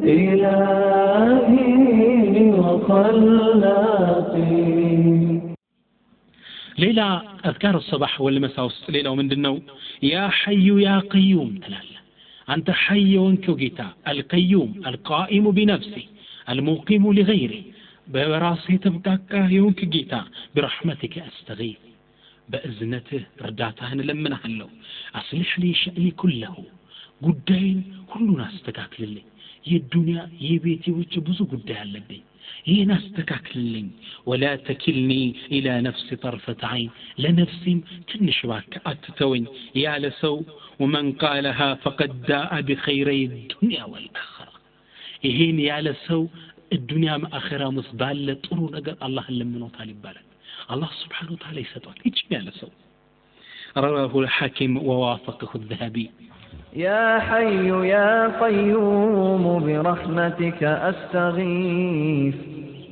إلهي وخلاقي. ليلى أذكار الصباح والمساء ليلى ومندنو يا حي يا قيوم تلالا أنت حي وانكوغيتا القيوم القائم بنفسي المقيم لغيري براسي تبقى يونك جيتا برحمتك أستغيث بأذنته رداتهن لمن حلو أصلح لي شأني كله قدين كلنا استكاكل لي الدنيا يبيتي وجبزو قدها لبي هنا استكاكلين ولا تكلني إلى نفسي طرفة عين لنفسي تنشواك أتتوين يا لسو ومن قالها فقد داء بخيري الدنيا والآخرة إهين يا لسو الدنيا مآخرة مصبالة طرو نقر الله اللي طالب بالك الله سبحانه وتعالى يسطوك إيش يا لسو رواه الحاكم ووافقه الذهبي يا حي يا قيوم برحمتك أستغيث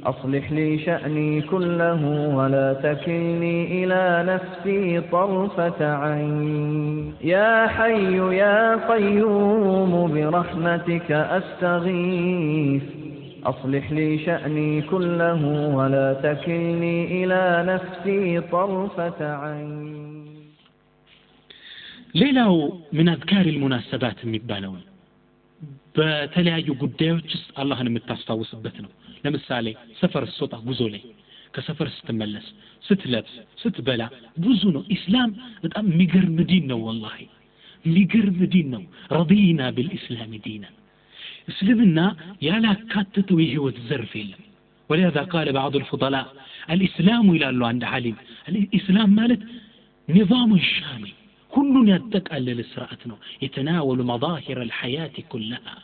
أصلح لي شأني كله ولا تكلني إلى نفسي طرفة عين يا حي يا قيوم برحمتك أستغيث أصلح لي شأني كله ولا تكلني إلى نفسي طرفة عين. ሌላው من أذكار المناسبات የሚባለው በተለያዩ ጉዳዮች አላህን የምታስታውስበት ነው ለምሳሌ ሰፈር ስትወጣ ጉዞ ላይ ከሰፈር ስትመለስ ስትለብስ ስትበላ ብዙ ነው ኢስላም በጣም የሚገርም ዲን ነው والله የሚገርም ዲን ነው رضينا بالاسلام دينا እስልምና ያላካተተው የህይወት ዘርፍ የለም ولهذا قال بعض الفضلاء الاسلام ይላሉ አንድ ዓሊም الاسلام ማለት نظام شامل كلن يتقلل السرعة يتناول مظاهر الحياة كلها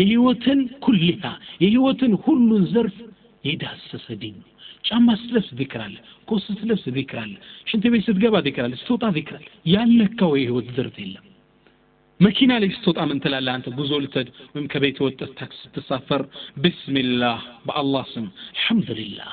يهوتن كلها يهوتن كل زرف يدهسس دين ጫማ ስለብስ ذكر አለ ኮስ ስለብስ ذكر አለ ሽንት ቤት ስትገባ ذكر አለ ስትወጣ ذكر አለ ያለከው የህይወት ዘርፍ የለም መኪና ላይ ስትወጣ ምን ትላለህ አንተ ጉዞ ልትሄድ ወይም ከቤት ወጥተህ ታክሲ ስትሳፈር ቢስሚላህ በአላህ ስም አልহামዱሊላህ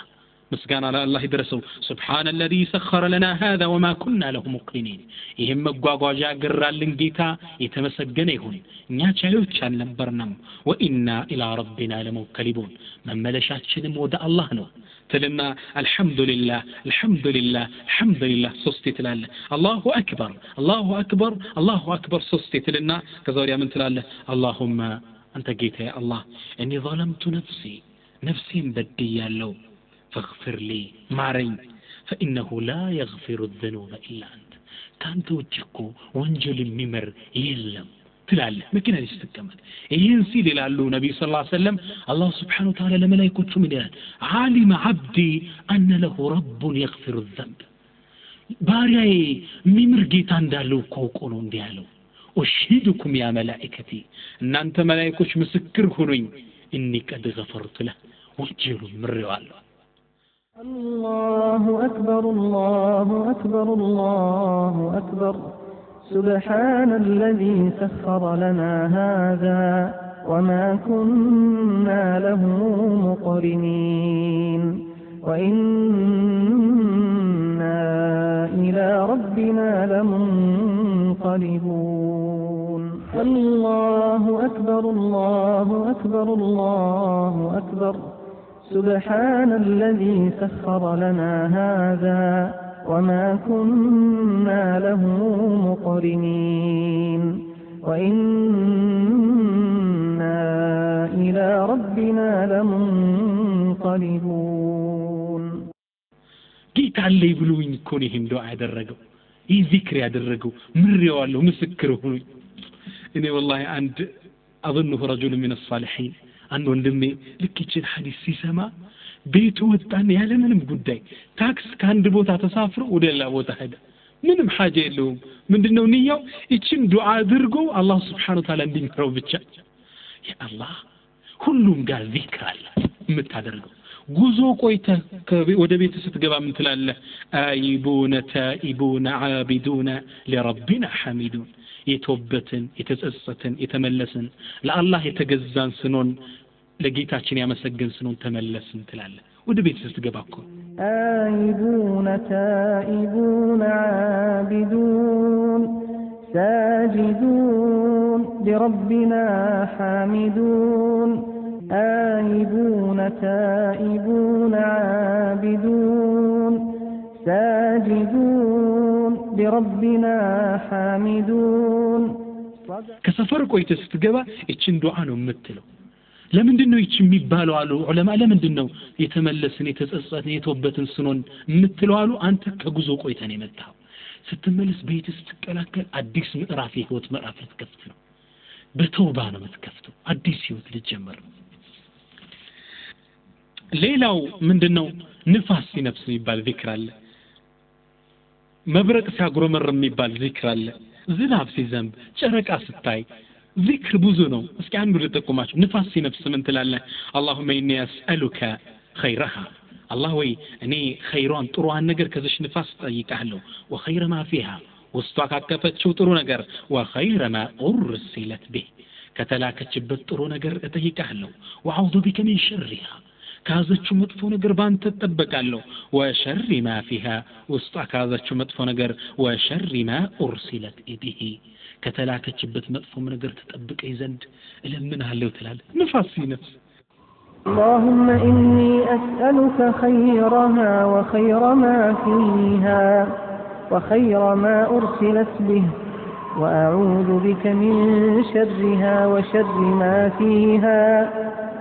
مسكان على الله يدرسوا سبحان الذي سخر لنا هذا وما كنا له مقرنين ይሄም መጓጓዣ ገራልን ጌታ የተመሰገነ ይሁን እኛ ቻዮች አልነበርንም وإنا إلى ربنا لمنقلبون መመለሻችንም ወደ አላህ ነው تلنا الحمد لله الحمد لله الحمد لله ሶስቴ ትላለ الله أكبر الله أكبر الله أكبر ሶስቴ ትልና ከዛውያ ምን ትላለ اللهم أنت ጌታ يا الله إني ظلمت نفسي بديالو فاغفر لي معرين فإنه لا يغفر الذنوب إلا أنت كانت وجهكو وانجل الممر يلم تلعلم ما كنا نستكمل ينسي للعلو نبي صلى الله عليه وسلم الله سبحانه وتعالى لما لا يكون من الآن عالم عبدي أن له رب يغفر الذنب بارياي ممر جيتان دالو كوكولون ديالو أشهدكم يا ملائكتي أن أنت ملائكوش مسكر هنوين إني قد غفرت له وانجل المر والله الله أكبر الله أكبر الله أكبر سبحان الذي سخر لنا هذا وما كنا له مقرنين وإنا إلى ربنا لمنقلبون الله أكبر الله أكبر الله أكبر سبحان الذي سخر لنا هذا وما كنا له مقرنين وإنا إلى ربنا لمنقلبون جيت على يبلوين كونهم دعاء درجوا ذكر يدرجوا مري والله مسكره إني والله عند أظنه رجل من الصالحين አንድ ወንድሜ ልክችን ሐዲስ ሲሰማ ቤቱ ወጣን ያለ ምንም ጉዳይ ታክስ ካንድ ቦታ ተሳፍሮ ወደ ሌላ ቦታ ሄደ ምንም ሐاجه የለውም ምንድነው ንያው እቺን ዱዓ አድርጎ አላህ Subhanahu Wa Ta'ala እንዲምረው ብቻ ያ አላህ ሁሉም ጋር ዚክር አለ የምታደርገው ጉዞ ቆይተ ወደ ቤት ስትገባ ምን ትላለህ አይቡነ ታኢቡነ ዓቢዱነ ለረቢና ሐሚዱን የተወበትን የተጸጸትን የተመለስን ለአላህ የተገዛን ስንሆን ለጌታችን ያመሰገን ስንሆን ተመለስን ትላለህ ወደ ቤት ስትገባ እኮ አይቡነ ታኢቡነ ዓቢዱን ساجدون لربنا حامدون آيبون تائبون عابدون ساجدون لربنا حامدون كسفر كويت ስትገባ እቺን ዱዓ ነው የምትለው ለምንድን ነው ይቺ የሚባለው አሉ ዑለማ ለምንድን ነው የተመለስን የተጸጸትን የተወበትን ስኖን የምትለው አሉ አንተ ከጉዞ ቆይተን የመጣው ስትመለስ ቤት ስትቀላቀል አዲስ ምዕራፍ የህይወት ምዕራፍ ልትከፍት ነው በተውባ ነው የምትከፍተው አዲስ ህይወት ልትጀምር ነው ሌላው ምንድነው ንፋስ ሲነፍስ የሚባል ዚክር አለ መብረቅ ሲያጉረመርም የሚባል ዚክር አለ ዝናብ ሲዘንብ ጨረቃ ስታይ ذكر بوزنو اسكي عنده لتقوماش نفاس نفس من تلاله اللهم إني أسألك خيرها الله وي أني خيران طروان نجر كذش نفاس طيقهلو وخير ما فيها وستوك كفت شو طرو نجر وخير ما أرسلت به كتلاك تشبت طرو نجر طيقهلو وأعوذ بك من شرها كازت شو مطفو نجر بان تتبكالو وشر ما فيها وستوك كازت شو مطفو نجر وشر ما أرسلت به كتلاكتشبت مطفو من نجر تطبق يزند لمنها اللي وتلال نفاسي نفس اللهم إني أسألك خيرها وخير ما فيها وخير ما أرسلت به وأعوذ بك من شرها وشر ما فيها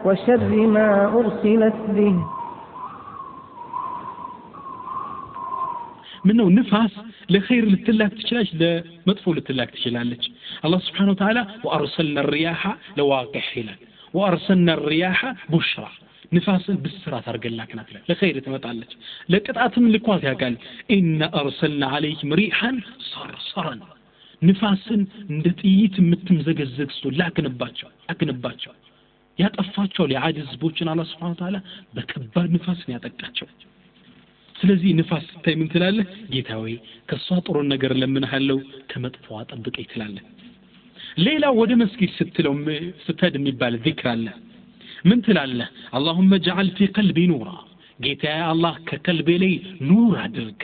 وشر ما أرسلت به منه نفاس لخير للتلاك تشلاش لمطفو للتلاك تشلالك الله سبحانه وتعالى وأرسلنا الرياح لواقع حلال وأرسلنا الرياح بشرى نفاس بالسرات أرقل لك نتلا لخير تمتعلك لقطعت من لكواتها قال إن أرسلنا عليكم ريحا صرصرا نفاس ندتيت متمزقزقستو لكن باتشو يا تفاتشو لعاجز بوچنا الله سبحانه وتعالى بكبار نفاس ياتقاچو ስለዚህ ንፋስ ታይ ምን ትላለህ ጌታዬ ከሷ ጥሩ ነገር ለምንሃለው ከመጥፎ አጠብቀኝ ትላለህ ሌላ ወደ መስጊድ ስትለው ስትሄድ የሚባል ዚክር አለ ምን ትላለህ اللهم اجعل في قلبي نورا ጌታዬ አላህ ከቀልቤ ላይ ኑር አድርግ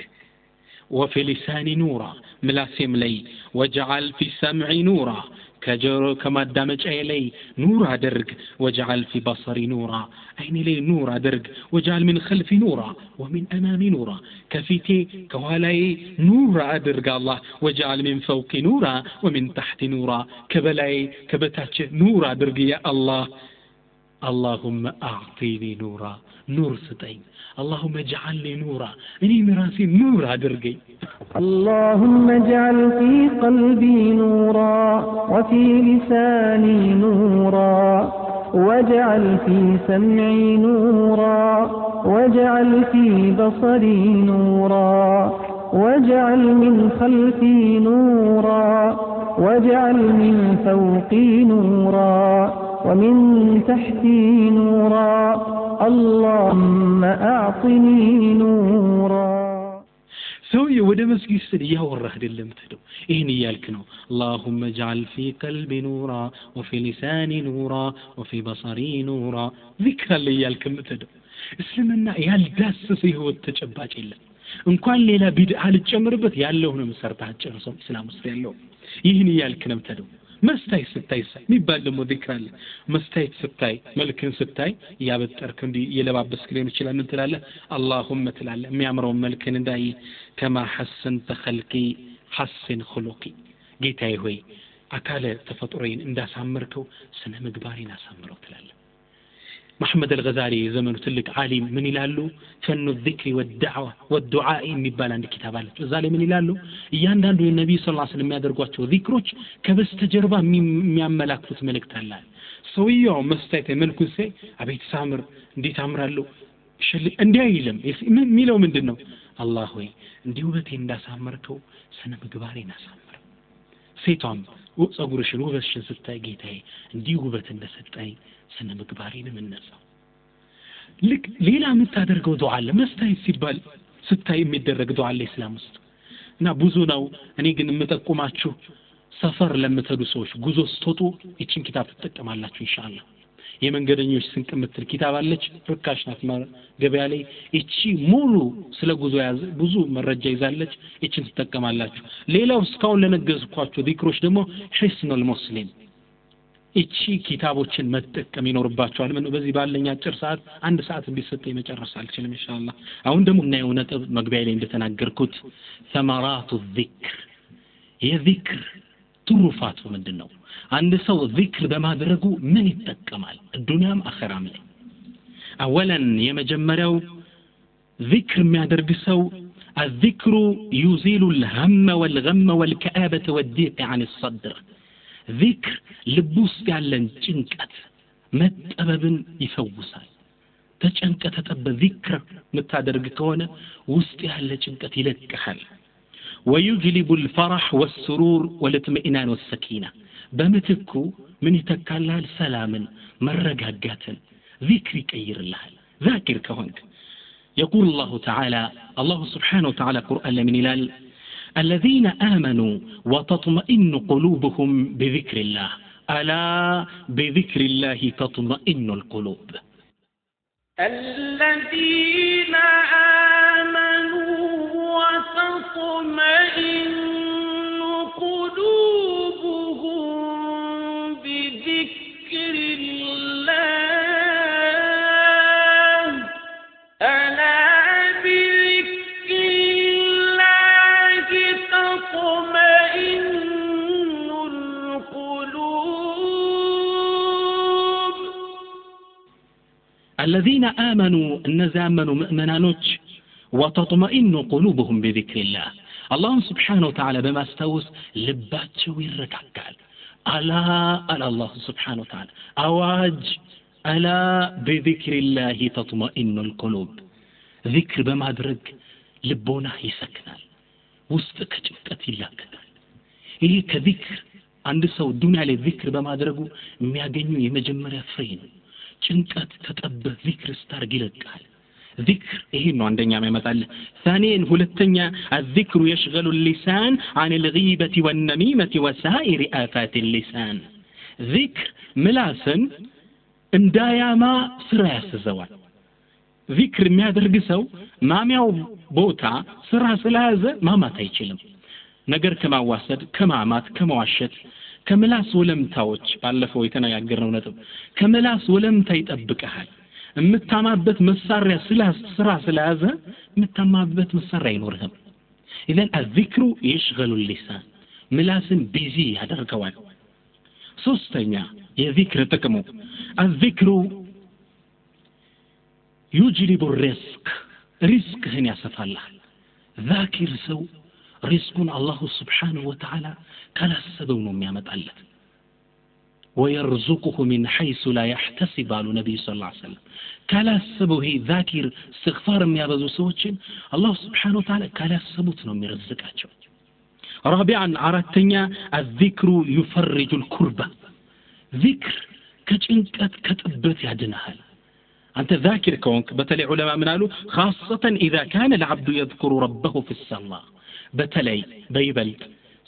وفي لساني نورا ملاسم لي واجعل في سمعي نورا كجرو كما دامج لي نور أدرج واجعل في بصري نورا عيني لي نور أدرج واجعل من خلفي نورا ومن أمامي نورا كفيتي كوالي نور أدرج الله واجعل من فوقي نورا ومن تحت نورا كبلاي كبتاتش نور أدرج يا الله اللهم أعطيني نورا نور ستين اللهم اجعل لي نورا إني مراسي نور أدرجي اللهم اجعل في قلبي نورا وفي لساني نورا واجعل في سمعي نورا واجعل في بصري نورا واجعل من خلفي نورا واجعل من فوقي نورا ومن تحتي نورا اللهم أعطني نورا سوي وده مسجد سديا وراه دلم تدو إهني يالكنو اللهم اجعل في قلبي نورا وفي لساني نورا وفي بصري نورا ذكر اللي يالكم تدو اسلمنا يالداس هو التجباج إلا إن كان ليلا بدعة لتجمربت يالله مسرتها تجرسهم إسلام مصر يالله إهني يالكنم تدو مستاي ستاي ميبال دمو ذكر الله مستاي ستاي ملكن ستاي يابتركن دي يلبابس كلين يشيلان نتلاله اللهم تلاله ميامرو ملكن داي كما حسنت خلقي حسن خلقي جيتاي هوي أكاله تفطرين إندا سامركو سنة مقبارين سامرو تلاله محمد الغزالي زمن تلك عالم من يلالو فن الذكر والدعوة والدعاء ميبال عند كتاباله الغزالي من يلالو يانداندو النبي صلى الله عليه وسلم يادرقواتشو ذكروች ከበስተጀርባ የሚያመላክቱት መልእክት አለ ሰውየው መስታይተ መልኩን ሲይ አቤት ሳምር እንዴት አምራለሁ ሽል እንዲያይልም ሚለው ምንድነው አላህ ሆይ እንዲሁ በቴ እንዳሳመርከው ስነ ምግባሬን አሳምር ሴቷም ጸጉርሽን ውበትሽን ስታይ ጌታዬ እንዲሁ ውበት እንደሰጠኝ ስነ ምግባሬንም እነሳው ልክ ሌላ የምታደርገው ዱዓ አለ መስታይት ሲባል ስታይ የሚደረግ ዱዓ አለ እስላም ውስጥ እና ብዙ ነው እኔ ግን የምጠቁማችሁ ሰፈር ለምትሄዱ ሰዎች ጉዞ ስትወጡ እቺን ኪታብ ትጠቀማላችሁ ኢንሻአላህ የመንገደኞች ስንቅ ምትል ኪታብ አለች ርካሽ ናት ገበያ ላይ እቺ ሙሉ ስለ ጉዞ ያዘ ብዙ መረጃ ይዛለች እቺን ተጠቀማላችሁ ሌላው እስካሁን ለነገዝኳችሁ ዚክሮች ደግሞ ሒስኑል ሙስሊም እቺ ኪታቦችን መጠቀም ይኖርባችኋል ምን በዚህ ባለኛ አጭር ሰዓት አንድ ሰዓት ቢሰጥ መጨረስ አልችልም ኢንሻአላህ አሁን ደግሞ እናየው ነጥብ መግቢያ ላይ እንደተናገርኩት ثمرات الذكر የዚክር ትሩፋቱ ምንድነው አንድ ሰው ዚክር በማድረጉ ምን ይጠቀማል ዱንያም አኺራም ላይ اولا የመጀመሪያው ዚክር የሚያደርግ ሰው الذكر يزيل الهم والغم والكآبة والضيق عن الصدر ذكر ልቡስ ያለን ጭንቀት መጠበብን ይፈውሳል ተጨንቀተ ተጠበ ذكر መታደርግ ከሆነ ውስጥ ያለ ጭንቀት ይለቅሃል ويجلب الفرح والسرور والاطمئنان والسكينة بمتكو من يتكالال سلاما مرقاقاتا ذكر يكير الله ذاكر كهونك يقول الله تعالى الله سبحانه وتعالى قرآن من إلال الذين آمنوا وتطمئن قلوبهم بذكر الله ألا بذكر الله تطمئن القلوب الذين آمنوا وتطمئن قلوبهم بذكر الله ألا بذكر الله تطمئن القلوب الذين آمنوا النزامنوا مؤمنانوش وتطمئن قلوبهم بذكر الله الله سبحانه وتعالى بما استوس لباتشو يركعكال ألا الله سبحانه وتعالى أواج ألا بذكر الله تطمئن القلوب ذكر بما درك لبونا يسكنال وستك جبكت يلاكنال إيه كذكر عند سو الدنيا للذكر بما درقو مياقنيو يمجمر يفرين جنكت تتأبه ذكر استارقلقال ذكر إيه إنه عندنا مثال ثانيا هلتنيا الذكر يشغل اللسان عن الغيبة والنميمة وسائر آفات اللسان ذكر ملاسن اندايا ما سراس الزوال ذكر ما درقسو ما مياو بوتا سراس الهازة ما تيجلم نقر كما واسد كما مات كما واشت كملاس ولم تاوج بالفو يتنا يقرنو نتب كملاس ولم تيتأبك أحد متامابت مساريا سرا سلازة متامابت مساريا ينورهم إذن الذكر يشغل اللسان ملاسن بيزي هذا الكوان سوستينيا يذكر تكمو الذكر يجلب الرزق رزق هنا سف الله ذاكر سو رزق الله سبحانه وتعالى كلا السبون ميامت الله ويرزقه من حيث لا يحتسب على النبي صلى الله عليه وسلم كلا السبه ذاكر استغفار ميابزو سوچن الله سبحانه وتعالى كلا السبوت ነው የሚረዝቃቸው رابعا አራተኛ الذكر يفرج الكربة ذكر كጭንቀት ከጥበት ያድናል أنت ذاكر كونك بتلي علماء منالو خاصة إذا كان العبد يذكر ربه في الصلاة بتلي بيبلت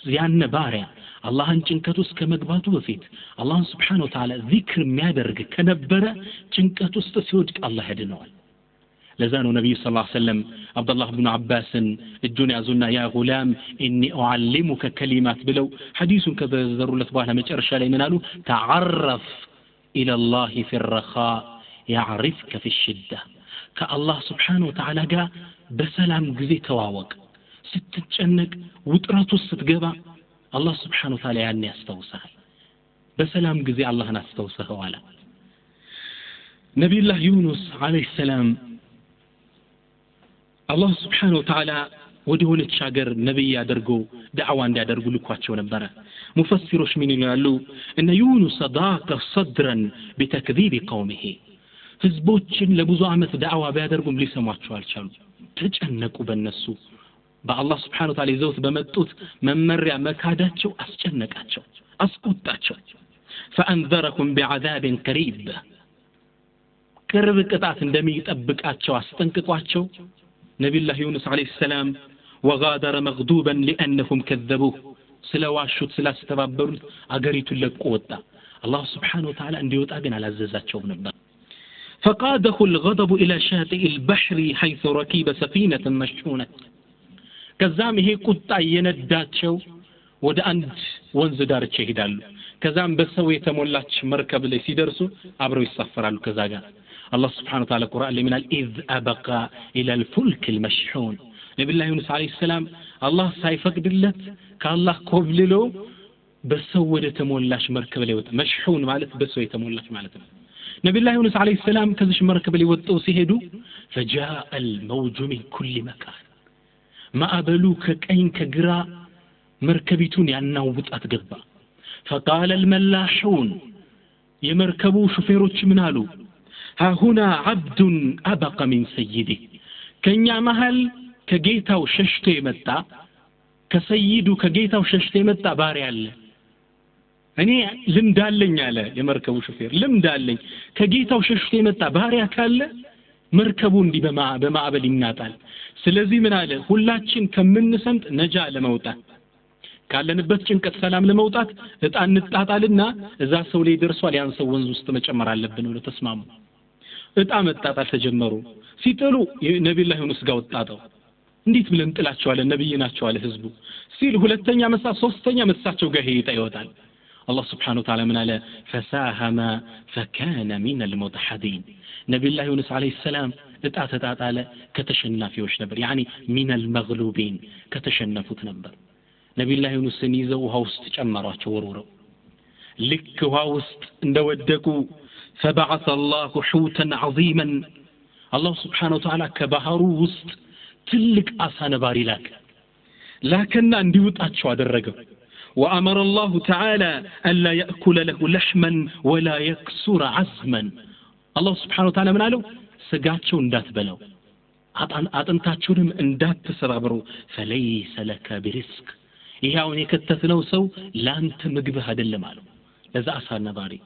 زيان بارع الله انچنكتوس كمغباتو بفيت الله سبحانه وتعالى ذكر ميادرግ ከነበረ ጭንቀቱስ ሲወድቅ الله ያድነዋል لذانو النبي صلى الله عليه وسلم عبد الله بن عباس እጁን ያዙና يا غلام اني اعلمك كلمات ብለው حديثን ከዘሩለት በኋላ መጨረሻ ላይ ምን አሉ تعرف الى الله في الرخاء يعرفك في الشدة كالله سبحانه وتعالى قال بسلام قزي تواوق ستتشنك وطراتو ستقبع الله سبحانه وتعالى يعني استوسه بسلام قزي الله نستوسه وعلا نبي الله يونس عليه السلام الله سبحانه وتعالى ودهون تشاقر نبي يادرقو دعوان يادرقو لكواتشو نبرا مفسروش من يقولوا إن يونس ضاق صدرا بتكذيب قومه ህዝቦችን ለብዙ አመት ዳዕዋ ቢያደርጉም ሊሰማቸው አልቻሉ ተጨነቁ በእነሱ በአላህ Subhanahu Wa Ta'ala ይዘውት በመጡት መመሪያ መካዳቸው አስጨነቃቸው አስቆጣቸው فانذركم بعذاب قريب ቅርብ ቅጣት እንደሚጠብቃቸው አስጠንቅቋቸው ነብዩላህ ዩኑስ አለይሂ ሰላም وغادر مغضوبا لانهم كذبوه ስለዋሹት ስላስተባበሩት አገሪቱን ለቆ ወጣ الله سبحانه وتعالى እንዲወጣ ግን አላዘዛቸውም ነበር فقاده الغضب الى شاطئ البحر حيث ركب سفينه مشحونه ከዛም ይሄ ቁጣ የነዳቸው ወደ አንድ ወንዝ ዳርቻ ይሄዳሉ ከዛም በሰው የተሞላች መርከብ ላይ ሲደርሱ አብረው ይሳፈራሉ ከዛ ጋር الله سبحانه وتعالى قرآن لمن إذ أبقى إلى الفلك المشحون نبي الله يونس عليه السلام الله سيفقد اللت كالله قبلله بسوى يتمولاش مركب لي مشحون مالت بسوى يتمولاش مالت نبي الله يونس عليه السلام كذش مركب لي وسيهدو فجاء الموج من كل مكان ما أبلوك كأين كجرا مركبتون يعناوبت أتقبا فقال الملاحون يمركبوا شفيروش منالو ها هنا عبد أبق من سيده كنيا مهل كجيتا وششتو يمتع كسيدو كجيتا وششتو يمتع باري الله أني لم دالين على يمركبوا شفير لم دالين كجيتا وششتو يمتع باري أكله مركبون دي بمعبل الناتال سلزي من على ሁላችን ከምንሰምጥ ነጃ ለመውጣት ካለንበት ጭንቀት ሰላም ለመውጣት እጣን እንጣጣልና እዛ ሰው ላይ ደርሷል ያን ሰው ወንዝ ውስጥ መጨመር አለብን ብለው ተስማሙ እጣ መጣጣል ተጀመሩ ሲጥሉ ነብዩላህ ዩኑስ ጋር ወጣጣው እንዴት ብለን ጥላቸዋለን ነብይ ናቸው አለ ህዝቡ ሲል ሁለተኛ መሳ ሶስተኛ መሳቸው ጋር ሄይጣ ይወጣል الله سبحانه وتعالى من على فساهم فكان من المضحدين نبي الله يونس عليه السلام اتعتت على كتشنافيوش نبر يعني من المغلوبين كتشنفوت نبر نبي الله يونس نيزو هاوست تجمراچو ورورو لك هاوست اندودكو فبعث الله حوتا عظيما الله سبحانه وتعالى كبحرو وسط تلك عصا نباري لكن انديوطاچو ادرغو وأمر الله تعالى ألا يأكل له لحما ولا يكسر عزما الله سبحانه وتعالى من قالوا سقاتشو اندات بلو أطنتاتشونهم اندات تسرابرو فليس لك برزق إيهاون يكتثنو سو لا أنت مقبه هذا اللي مالو لذا أصار نباري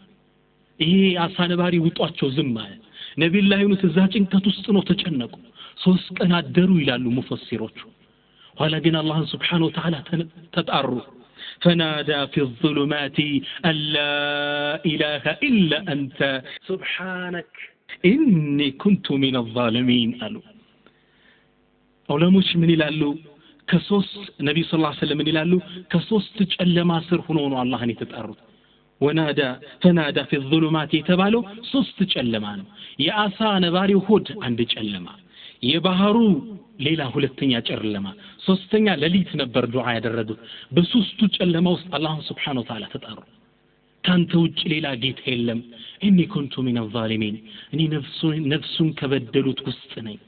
إيه أصار نباري وطواتشو زمال نبي الله يونس الزاجين تتسطنو تجنكو سوسك أنا درو إلى مفسروتشو ولكن الله سبحانه وتعالى تتأرو فنادى في الظلمات أن لا إله إلا أنت سبحانك إني كنت من الظالمين قالوا أولا مش من يلالو كسوس النبي صلى الله عليه وسلم من يلالو كسوس تجعل ما سر هنون الله أن يتتأرض فنادى في الظلمات يتبالو سوس تجعل مانو يا آسا نباري وخود عند تجعل ما يبهرو ሌላ ሁለተኛ ጨለማ ሶስተኛ ለሊት ነበር ዱዓ ያደረጉት በሶስቱ ጨለማ ውስጥ አላህ Subhanahu Wa Ta'ala ተጣሩ ካንተ ውጭ ሌላ ጌታ የለም እኔ ኩንቱ ሚን الظالمين እኔ ነፍሱን ከበደሉት ውስጥ ነኝ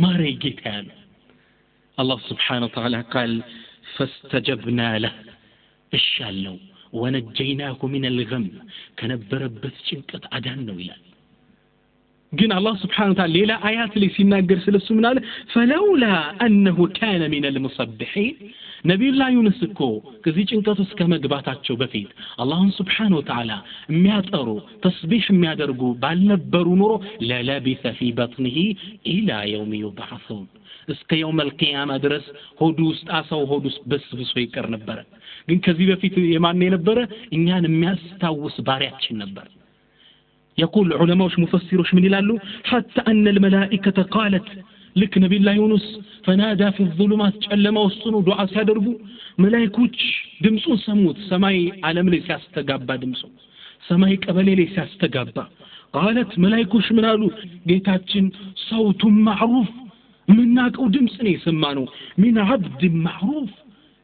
ማሬ ጌታ ያለ አላህ Subhanahu Wa Ta'ala قال فاستجبنا له እሻለው ونجيناه من الغم ከነበረበት ጭንቀት አዳን ነው ይላል ግን አላህ Subhanahu Wa Ta'ala ሌላ አያት ላይ ሲናገር ስለሱ ምን አለ فلولا انه كان من المسبحين ነብዩላህ ዩኑስ እኮ ከዚህ ጭንቀት ውስጥ ከመግባታቸው በፊት አላህ Subhanahu Wa Ta'ala የሚያጠሩ ተስቢህ የሚያደርጉ ባልነበሩ ኑሮ ለለቢሰ في بطنه الى يوم يبعثون እስከ يوم القيامه ድረስ ሆዱ ውስጥ አሳው ሆዱ ውስጥ በስብሶ ይቀር ነበር ግን ከዚህ በፊት የማን ነበር እኛን የሚያስታውስ ባሪያችን ነበር يقول علماء مفسروش من يلالو حتى أن الملائكة قالت لك نبي الله يونس فنادى في الظلمات جلما وسطنو دعاء سيادربو ملائكوش دمسو سموت سماي عالم لي سيستقابا دمسو سماي قبلي لي سيستقابا قالت ملائكوش من قالوا جيتاتشن صوت معروف منك أو دمسني سمانو من عبد معروف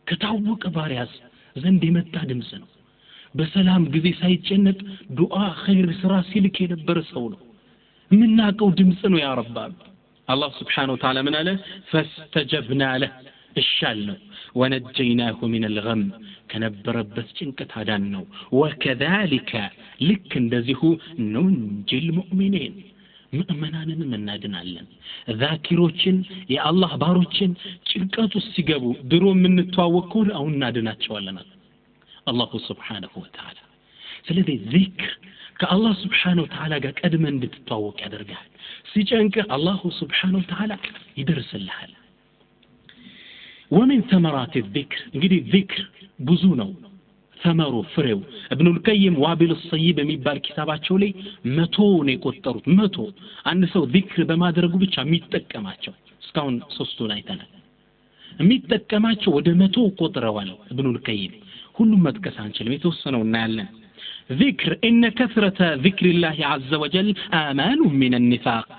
كتعوق بارياس زندي متى دمسنو በሰላም ጊዜ ሳይጨነቅ ዱዓ ኸይር ስራ ሲልክ የነበረ ሰው ነው ምናቀው ድምጽ ነው ያ ረብ አላህ Subhanahu Wa Ta'ala ምን አለ فاستجبنا له እሻለው ونجيناه من الغم ከነበረበት ጭንቀት አዳን ነው وكذلك ልክ እንደዚሁ ننجي المؤمنين ምእመናንን እናድናለን ዛኪሮችን የአላህ ባሮችን ጭንቀት ውስጥ ሲገቡ ድሮ የምንተዋወቀው አሁን እናድናቸዋለን الله سبحانه وتعالى ስለዚህ ዚክር ከአላህ Subhanahu Wa Ta'ala ጋር ቀድመ እንድትተዋወቅ ያደርጋል ሲጨንቅ አላህ Subhanahu Wa Ta'ala ይደርስልሃል ومن ثمرات الذكر እንግዲህ ذكر ብዙ ነው ثمرو فريو ابن القيم وابل الصيب የሚባል ኪታባቸው ላይ 100 ነው የቆጠሩት 100 አንድ ሰው ዚክር በማድረጉ ብቻ የሚጠቀማቸው እስካሁን ሶስቱን አይተናል የሚጠቀማቸው ወደ 100 ቆጥረዋል ابن القيم ሁሉም መጥቀስ አንችልም የተወሰነው እናያለን ذكر ان كثرة ذكر الله عز وجل امان من النفاق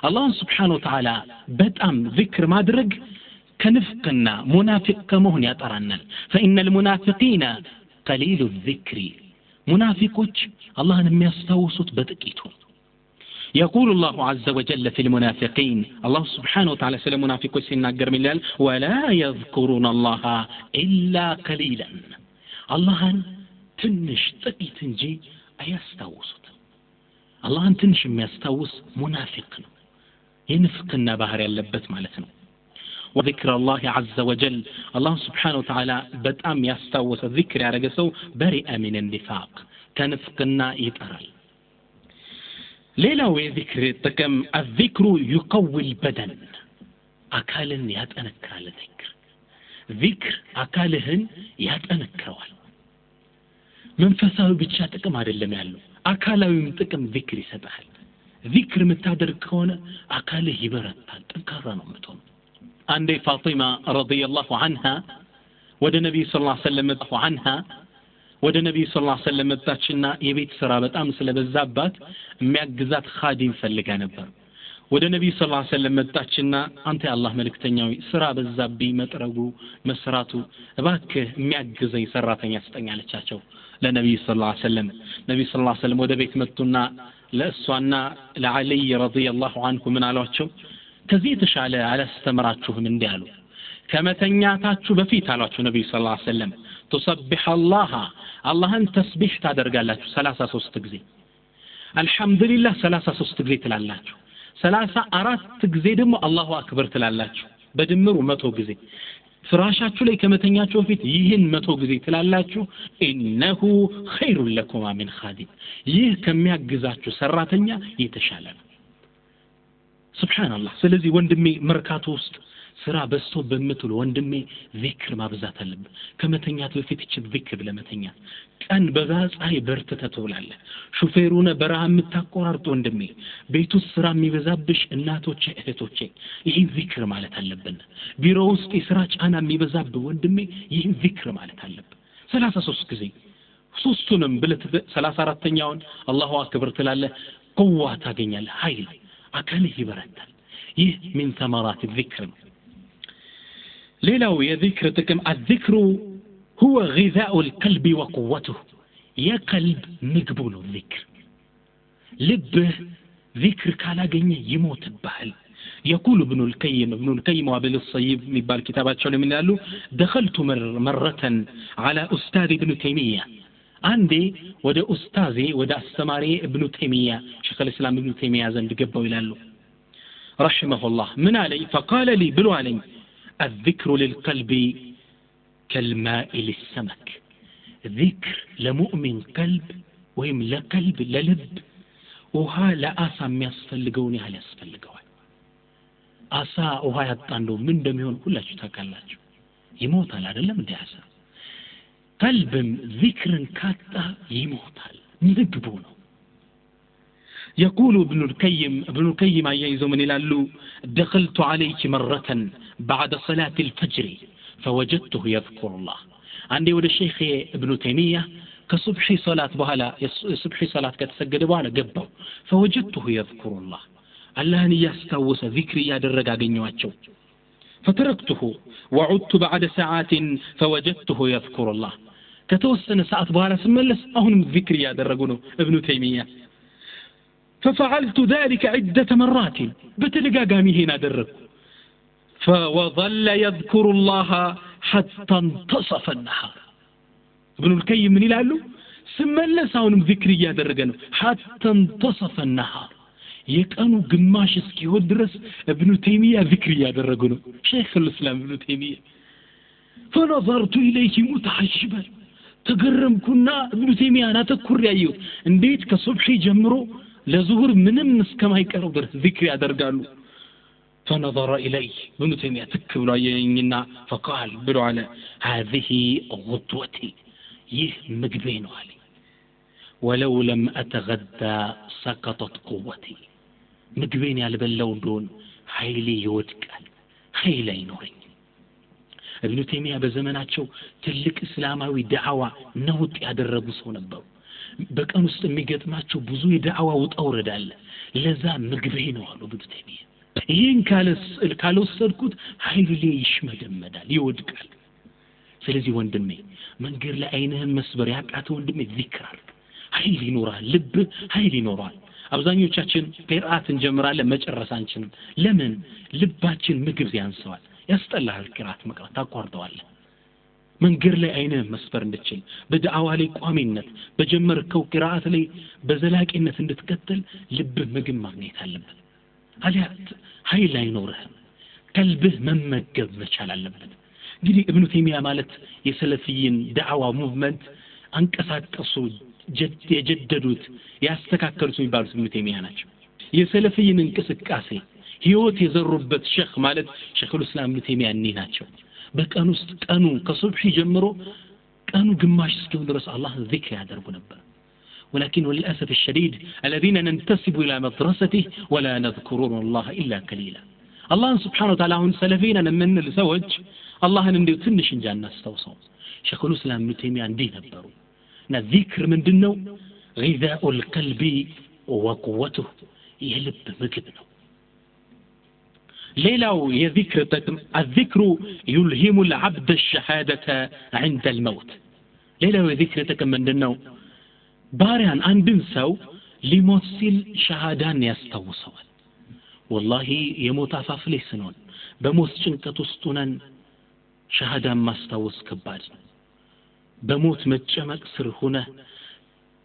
الله سبحانه وتعالى በጣም ذكر ማድረግ كنفقنا منافق كمهن يطرنال فإن المنافقين قليل الذكر منافقوች አላህን የሚያስተውሱት በጥቂቱ يقول الله عز وجل في المنافقين الله سبحانه وتعالى ስለ ሙናፊቆች ሲናገር ምን ይላል ولا يذكرون الله إلا قليلا አላህን ትንሽ ጥቂት እንጂ አያስተውሱት አላህን ትንሽ የሚያስተውስ ሙናፊቅ ነው የንፍቅና ባህር ያለበት ማለት ነው وذكر الله عز وجل الله سبحانه وتعالى በጣም ያስተውሰ ذكر ያደረገ ሰው برئ من النفاق ከንፍቅና ይጠራል ሌላው የذكر ጥቅም الذكر يقوي البدن አካልን ያጠነክራል ذكر አካልህን ያጠነክረዋል መንፈሳዊ ብቻ ጥቅም አይደለም ያለው አካላዊም ጥቅም ذكر ይሰጣል ذكر የምታደርግ ከሆነ አካልህ ይበረታል ጠንካራ ነው የምትሆነው عند فاطمة رضي الله عنها ود النبي صلى الله عليه وسلم عنها ود النبي صلى الله عليه وسلم متاچنا የቤት ስራ በጣም ስለበዛባት የሚያግዛት ኻዲም ፈልጋ ነበር ወደ ነብይ ሰለላሁ ዐለይሂ ወሰለም መጣችና አንተ የአላህ መልእክተኛው ስራ በዛብኝ መጥረጉ መስራቱ እባክህ የሚያግዘኝ ሰራተኛ ስጠኝ አለቻቸው ለነብይ ሰለላሁ ዐለይሂ ወሰለም ነብይ ሰለላሁ ዐለይሂ ወሰለም ወደ ቤት መጡና ለእሷና ለዓሊ ረዲየላሁ ዐንሁ ምን አሏቸው ከዚህ ተሻለ አላስተምራችሁም እንዲያሉ ከመተኛታችሁ በፊት አሏቸው ነብይ ሰለላሁ ዐለይሂ ወሰለም ተሰብህ አላህን ተስቢህ ታደርጋላችሁ 33 ጊዜ አልহামዱሊላህ 33 ጊዜ ትላላችሁ 34 ጊዜ ደግሞ አላሁ አክበር ትላላችሁ በድምሩ 100 ጊዜ ፍራሻችሁ ላይ ከመተኛችሁ በፊት ይህን 100 ጊዜ ትላላችሁ ኢነሁ ኸይሩ ለኩም ሚን ኻዲም ይህ ከሚያግዛችሁ ሰራተኛ የተሻለ ነው ሱብሃንአላህ ስለዚህ ወንድሜ መርካቶ ውስጥ ስራ በስቶ በመትሉ ወንድሜ ዚክር ማብዛት አለበት ከመተኛት በፊት እቺ ዚክር ለመተኛት ቀን በዛጻይ በርተተ ትውላለህ ሹፌሩነ በረሃ የምታቆራርጥ ወንድሜ ቤቱ ስራ የሚበዛብሽ እናቶቼ እህቶቼ ይሄን ዚክር ማለት አለብን ቢሮ ውስጥ የስራ ጫና የሚበዛብ ወንድሜ ይሄን ዚክር ማለት አለብን 33 ጊዜ ሶስቱንም ብለት 34ኛውን አላሁ አክበር ትላለህ ቁዋ ታገኛለህ ኃይል አካልህ ይበረታል ይህ من ثمرات الذكر ሌላው የذكر ጥቅም الذكر هو غذاء القلب وقوته የቀልብ ምግቡ ነው ذكر ልብህ ذكر ካላገኘ ይሞትብሃል يقول ابن القيم وابن الصيب የሚባል ኪታባቸው ላይ ምን ያሉ دخلت مرة على أستاذ ابن تيمية አንዴ ወደ ኡስታዜ ወደ አስተማሪ ኢብኑ ተይሚያ ሸይኽ الاسلام ኢብኑ ተይሚያ ዘንድ ገባው ይላሉ رحمه الله من علي فقال لي بلو علي الذكر للقلب كالماء للسمك ذكر لمؤمن قلب وهم لقلب للب وها لا آسا የሚያስፈልገውን ያህል ያስፈልገዋል አሳ ውሃ ያጣንዶ ምን እንደሚሆን ሁላችሁ ታውቃላችሁ ይሞታል አይደለም እንዴ አሳ قلبم ذكر كاتا يموتال ምግቡ ነው يقول ابن القيم ايزو من يلالو دخلت عليك مرة بعد صلاة الفجر فوجدته يذكر الله عندي ود الشيخ ابن تيمية كصبح صلاة بهلا صبح صلاة كتسجد بهلا قبو فوجدته يذكر الله الله ان يستوس ذكري يادرق اغنيواچو فتركته وعدت بعد ساعات فوجدته يذكر الله كتوسن ساعات بهلا سملس اهونم ذكر يادرقو ነው ابن تيمية ففعلت ذلك عدة مرات بتلقاقامي هنا درق فوظل يذكر الله حتى انتصف النهار ابن القيم من يلالو سملس اهونم ذكر يادرقو ነው حتى انتصف النهار يكانوا ግማሽ እስኪሆን ድረስ ابن تيمية ذكر ያደረጉ ነው شيخ الاسلام ابن تيمية فنظرت اليه متعجبا تقرمكنا ابن تيمية انا تكر ያየው እንዴት ከሱብሂ ጀምሮ ለዙሁር ምንም እስከማይቀረው ድረስ ذكر ያደርጋሉ فنظر اليه ابن تيمية تكبر ያየኝና فقال ብሎ አለ هذه غدوتي ይህ ምግቤ ነው አለ ወለው ለም አተገዳ ሰቀጠት ቁወቲ ምግቤን ያልበላው እንደሆን ኃይሌ ይወድቃል ኃይል አይኖረኝ ኢብኑ ተይሚያ በዘመናቸው ትልቅ እስላማዊ ዳዕዋ ነውጥ ያደረጉ ሰው ነበሩ በቀን ውስጥ የሚገጥማቸው ብዙ የዳዕዋ ውጣ ውረድ አለ ለዛ ምግቤ ነው አሉ ኢብኑ ተይሚያ ይሄን ካልወሰድኩት ኃይሌ ይሽመደመዳል ይወድቃል ስለዚህ ወንድሜ መንገድ ላይ አይንህን መስበር ያቃተ ወንድሜ ዚክር አድርግ ኃይል ይኖራል ልብ ኃይል ይኖራል አብዛኞቻችን ቂርአት እንጀምራለን መጨረስ አንችልም ለምን ልባችን ምግብ ያንሰዋል ያስጠላል ቂርአት መቅራት ታቋርጠዋለህ መንገድ ላይ አይንህን መስበር እንድትችል በዳዕዋ ላይ ቋሚነት በጀመርከው ቂርአት ላይ በዘላቂነት እንድትቀጥል ልብ ምግብ ማግኘት አለበት አሊያ ኃይል አይኖርህም ቀልብህ መመገብ መቻል አለበት እንግዲህ ኢብኑ ተይሚያ ማለት የሰለፊይን ዳዕዋ ሙቭመንት አንቀሳቀሱ የጀደዱት ያስተካከሉት የሚባሉት ኢብኑ ተይሚያ ናቸው የሰለፊይን እንቅስቃሴ ህይወት የዘሩበት ሼክ ማለት ሼኹል እስላም ኢብኑ ተይሚያ ናቸው በቀን ውስጥ ቀኑ ከሱብሂ ጀምሮ ቀኑ ግማሽ እስኪሆን ድረስ አላህ ዚክር ያደርጉ ነበር ولكن وللاسف الشديد الذين ننتسب الى مدرسته ولا نذكرون الله الا قليلا الله سبحانه وتعالى هون سلفينا من الزوج الله እንዲው ትንሽ እንጂ አናስተውሰው ሼኹል እስላም ኢብኑ ተይሚያ እንዲህ ነበሩ الذكر من دنو غذاء القلب وقوته يلب ምግብ ነው ሌላው የذكر ጥቅም الذكر يلهم العبد الشهاده عند الموت ሌላው የذكر ጥቅም ምንድነው ባሪያን አንድን ሰው ሊሞት ሲል ሸሃዳን ያስታውሰዋል والله የሞት አፋፍ ላይ ስንሆን በሞት ጭንቀት ውስጥ ሆነን ሸሃዳን ማስታወስ ከባድ ነው በሞት መጨመቅ ስር ሆነ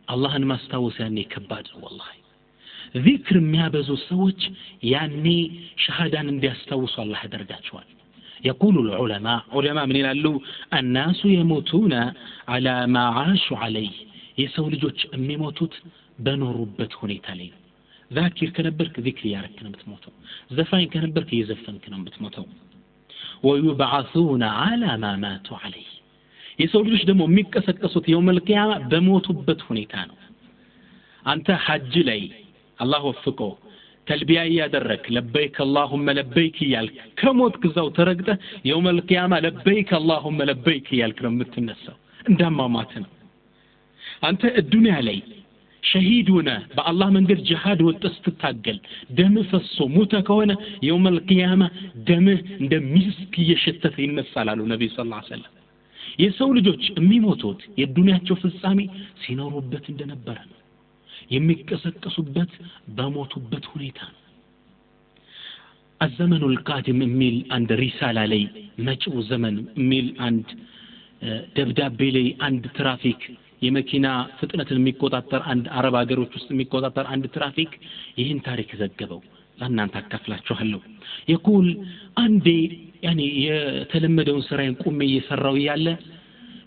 አላህን ማስታወስ ያኔ ከባድ ነው والله ذكر የሚያበዙ ሰዎች ያኔ ሸሃዳን እንዲያስታውሱ አላህ ያደርጋቸዋል يقول العلماء من ይላሉ الناس يموتون على ما عاشوا عليه የሰው ልጆች የሚሞቱት በኖሩበት ሁኔታ ላይ ذاكر ከነበርክ ذكر ያረክ ነው የምትሞተው ዘፋኝ ከነበርክ እየዘፈንክ ነው የምትሞተው ويبعثون على ما ماتوا عليه የሰው ልጆች ደግሞ የሚቀሰቀሱት የውመል ቂያማ በሞቱበት ሁኔታ ነው አንተ ሐጅ ላይ አላህ ወፍቆ ተልቢያ ያደረክ ለበይክ اللهم ለበይክ ያልክ ከሞት ግዛው ተረግጠ የውመል ቂያማ ለበይክ اللهم ለበይክ ያልክ ነው የምትነሳው እንዳማማት ነው አንተ الدنيا ላይ ሸሂድ ሆነ በአላህ መንገድ ጂሃድ ወጥተህ ስትታገል ደም ፈሶ ሞተ ከሆነ የውመል ቂያማ ደምህ እንደሚስክ እየሸተተ ይነሳል አሉ ነብዩ ሰለላሁ ዐለይሂ ወሰለም የሰው ልጆች የሚሞቱት የዱንያቸው ፍጻሜ ሲኖሩበት እንደነበረ ነው የሚቀሰቀሱበት በሞቱበት ሁኔታ ነው الزمن القادم የሚል አንድ ሪሳላ ላይ መጪው ዘመን የሚል አንድ ደብዳቤ ላይ አንድ ትራፊክ የመኪና ፍጥነትን የሚቆጣጠር አንድ አረብ ሀገሮች ውስጥ የሚቆጣጠር አንድ ትራፊክ ይህን ታሪክ ዘገበው ለእናንተ አካፍላችኋለሁ يقول አንዴ يعني የተለመደውን ስራዬን ቆሜ እየሰራው ያለ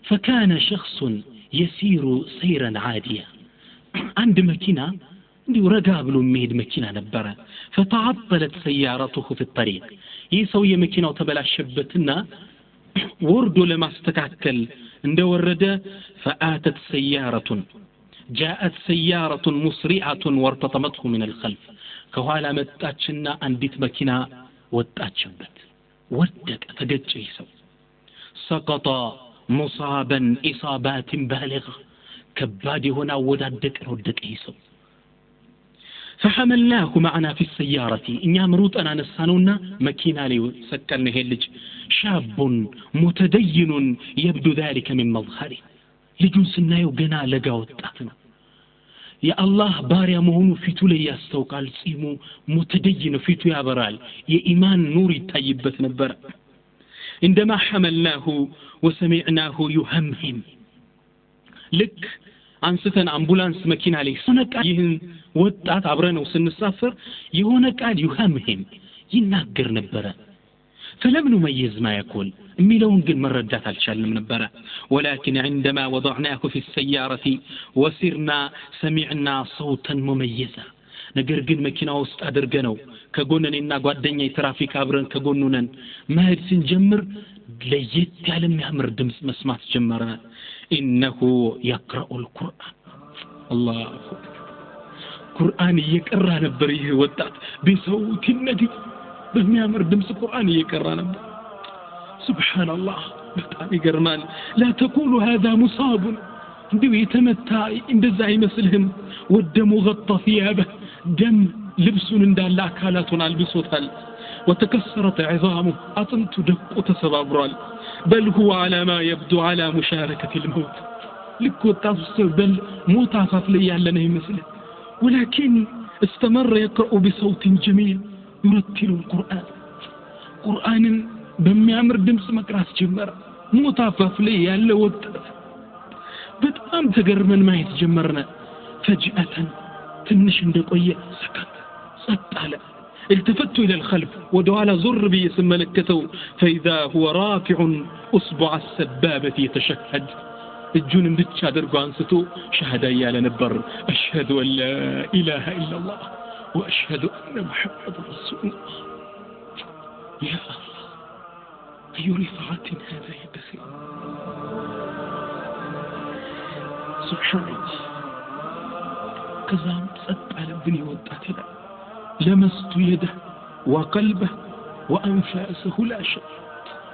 فكان شخص يسير سيرا عاديا عند مكينه እንዲሁ ረጋ ብሎ የሚሄድ መኪና ነበረ فتعطلت سيارته في الطريق ይህ ሰው የመኪናው ተበላሸበትና ወርዶ ለማስተካከል እንደወረደ فآتت جاءت سيارة مسرعة وارتطمته من الخلف ከኋላ መጣችና አንዲት መኪና ወጣችበት ودك فدج يسو سقط مصابا إصابات بالغة كبادي هنا ودك يسو فحملناه معنا في السيارة إن يامروت أنا نسانونا مكينا لي سكرنا هيلج شاب متدين يبدو ذلك من مظهره لجنس النايو قنا لقاوت أثنى يا الله باريا مهونو فيتو لي يستوقع السيمو متدين فيتو يا برال يا إيمان نوري طيبت نبرا عندما حملناه وسمعناه يهمهم لك አንስተን አምቡላንስ መኪና ላይ ሰነቃ ይህን ወጣት አብረነው ስንሳፈር የሆነ ቃል ይሁምህም ይናገር ነበር فلم نميز ما يقول የሚለውን ግን መረዳት አልቻልንም ነበር ولكن عندما وضعناه في السيارة وسرنا سمعنا صوتا مميزا ነገር ግን መኪና ውስጥ አድርገነው ከጎነኔና ጓደኛዬ ትራፊክ አብረን ከጎኑነን መሄድ ስንጀምር ለየት ያለ የሚያምር ድምጽ መስማት ጀመረ إنه يقرأ القرآن الله ቁርአን እየቀራ ነበር ይሄ ወጣት በሰውት ነዲ በሚያምር ድምጽ ቁርአን እየቀራ ነበር ሱብሃንአላህ በጣም ይገርማል لا تقولوا هذا مصاب እንዲሁ የተመታ እንደዛ አይመስልህም ወደሙ غطى ثيابه ደም ልብሱን እንዳለ አካላቱን አልብሶታል وتكسرت عظامه አጥንቱ ደቆ ተሰባብሯል بل هو على ما يبدو على مشاركة الموت ልክ ወጣቱ በል ሞት አፋፍ ላይ ያለ ነው ይመስል ولكن استمر يقرأ بصوت جميل يرتل القرآن قرآن በሚያምር ድምጽ መቅራት ጀመረ ሞት አፋፍ ላይ ያለ ወጣት በጣም ተገርመን ማየት ጀመርና فجأة ትንሽ እንደቆየ ሰከት ጸጥ አለ التفت إلى الخلف ودوال زر بي سملكته فإذا هو رافع أصبع السبابة يتشهد الجون بتش أدرقو أنستو شهد أيال نبر أشهد أن لا إله إلا الله وأشهد أن محمد رسول الله يا الله أي رفعة هذا يبثي سبحان الله كزام سأت على الدنيا والتعتلة لمست يده وقلبه وأنفاسه لا شيء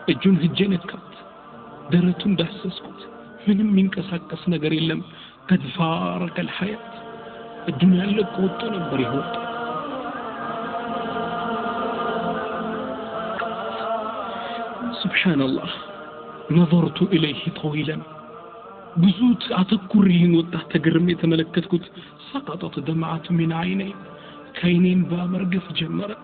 الجون هجنت كبت درتون دحسسكت من كساكس نجر يلم قد فارق الحياة الدنيا لك وطن بريهوت سبحان الله نظرت إليه طويلا بزوت أتكرهن وتحت قرمي تملكتكت سقطت دمعة من عيني كاينين بامرقف جمرة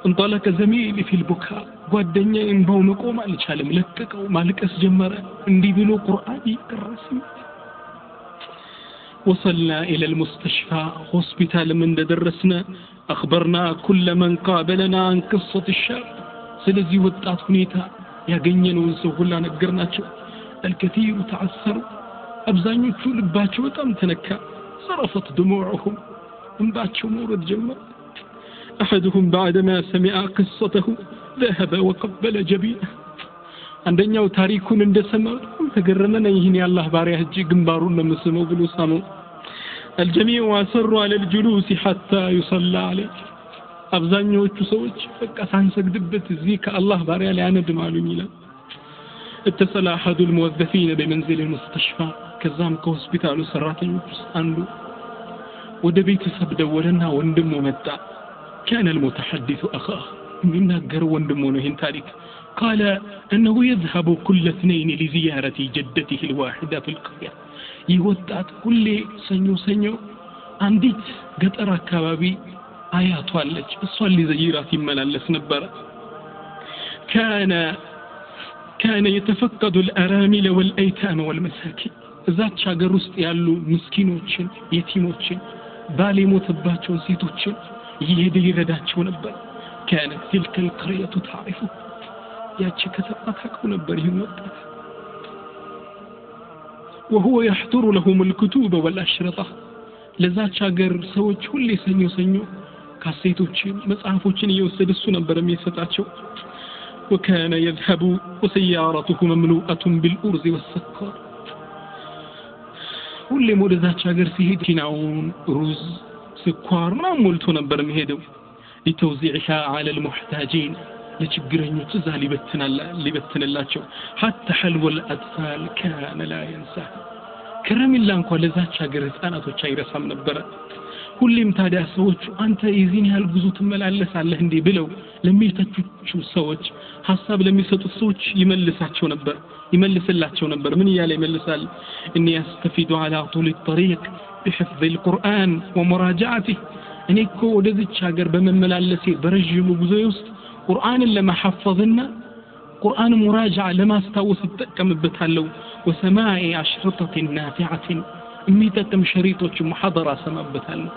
انطلق زميلي في البكاء ጓደኛ እንባው መቆም አልቻለም ለቀቀው ማልቀስ ጀመረ እንዲህ ብሎ ቁርአን ይቀራስም وصلنا إلى المستشفى هوسبيتال من درسنا أخبرنا كل من قابلنا عن قصة الشاب سلزي وطات ሁኔታ ያገኘነውን ሰው ሁሉ ነገርናቸው الكثير تعثر አብዛኞቹ ልባቸው በጣም ተነካ صرفت دموعهم እንባቸው መውረድ ጀመረ أحدهم بعدما سمع قصته ذهب وقبل جبينه عندنا تاريخون እንደሰማው ተገረመና ይሄን ያላህ ባሪያ እጅ ግንባሩን ለምስመው ብሎ ሳመው الجميع واصروا على الجلوس حتى يصلى عليه አብዛኞቹ ሰዎች በቃ ሳንሰግድበት እዚህ ከአላህ ባሪያ ላይ አነድማሉኝ ይላል اتصل احد الموظفين بمنزل المستشفى ከዛም ከሆስፒታሉ ሰራተኞች አንዱ ወደ ቤተሰብ ደወለና ወንድሙ መጣ كان المتحدث اخاه من نجر وندمونه هن تاريخ قال أنه يذهب كل اثنين لزيارة جدته الواحدة في القرية يوتات كل سنو عنديت قطر كبابي آيات والج الصلي زيارة ملالس نبرة كان يتفقد الأرامل والأيتام والمساكين ذات شاقر وسط يالو مسكينوچن يتيموچن بالي موتباتشون سيتوچن يهدي يرداتشو نبر كانت تلك القرية تعرفه ياتشي كتبتها كونبر يموتت وهو يحضر لهم الكتب والأشرطة لذات شاقر سوچ كل سنو كاسيتوچين مصحفوچين يوسد السو نبر ميسطاچو وكان يذهب وسيارته مملوءة بالأرز والسكر ሁሌ ወደዛች ሀገር ሲሄድ ኪናውን ሩዝ ስኳር ምናምን ሞልቶ ነበር የሚሄደው لتوزيعها على المحتاجين لችግረኞች እዛ ሊበትንላቸው حتى حلو الأطفال كان لا ينسى ከረሚላ እንኳን ለዛች ሀገር ህፃናቶች አይረሳም ነበር ሁሌም ታዲያ ሰዎች አንተ ይዚን ያህል ብዙ ትመላለሳለህ እንዴ ብለው ለሚተቹ ሰዎች ሐሳብ ለሚሰጡት ሰዎች ይመልስላቸው ነበር ምን ይያለ ይመልሳል اني استفيد على طول الطريق بحفظ القرآن ومراجعته እኔ እኮ ወደዚች ሀገር በመመላለሴ በረጅሙ ጉዞዬ ውስጥ ቁርአንን ለማሐፈዝና ቁርአን ሙራጃዓ ለማስታወስ ተጠቀምበታለሁ وسماع أشرطة نافعة የሚጠቅም ሸሪጦች ሙሐደራ ሰማበታለሁ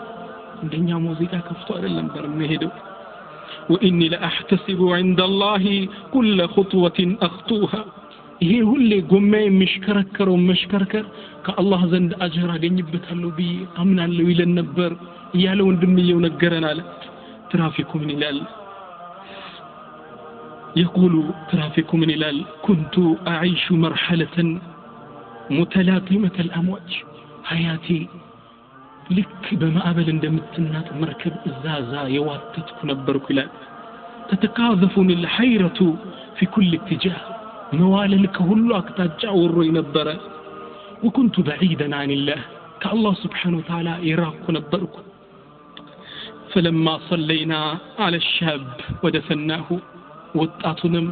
እንደኛ ሙዚቃ ከፍቶ አይደለም በርመሄደው واني لاحتسب عند الله كل خطوة اخطوها ይሄ ሁሌ ጎማ የሚሽከረከረው መሽከርከር ከአላህ ዘንድ አጅር አገኝበታለሁ ብዬ አምናለሁ ይለን ነበር ያለ ወንድምየው ነገረናል ትራፊኩ ምን ይላል يقول ترافيق من الال كنت أعيش مرحلة متلاطمة الأمواج حياتي لك بمقابل እንደምትናጥ መርከብ እዛዛ የዋተትኩ ነበርኩ ይላል تتكاذفني الحيرة في كل اتجاه موالل كሁሉ አቅጣጫ ወሮኝ ነበረ وكنت بعيدا عن الله كالله سبحانه وتعالى يراق ነበርኩ فلما صلينا على الشاب ودفناه ወጣቱንም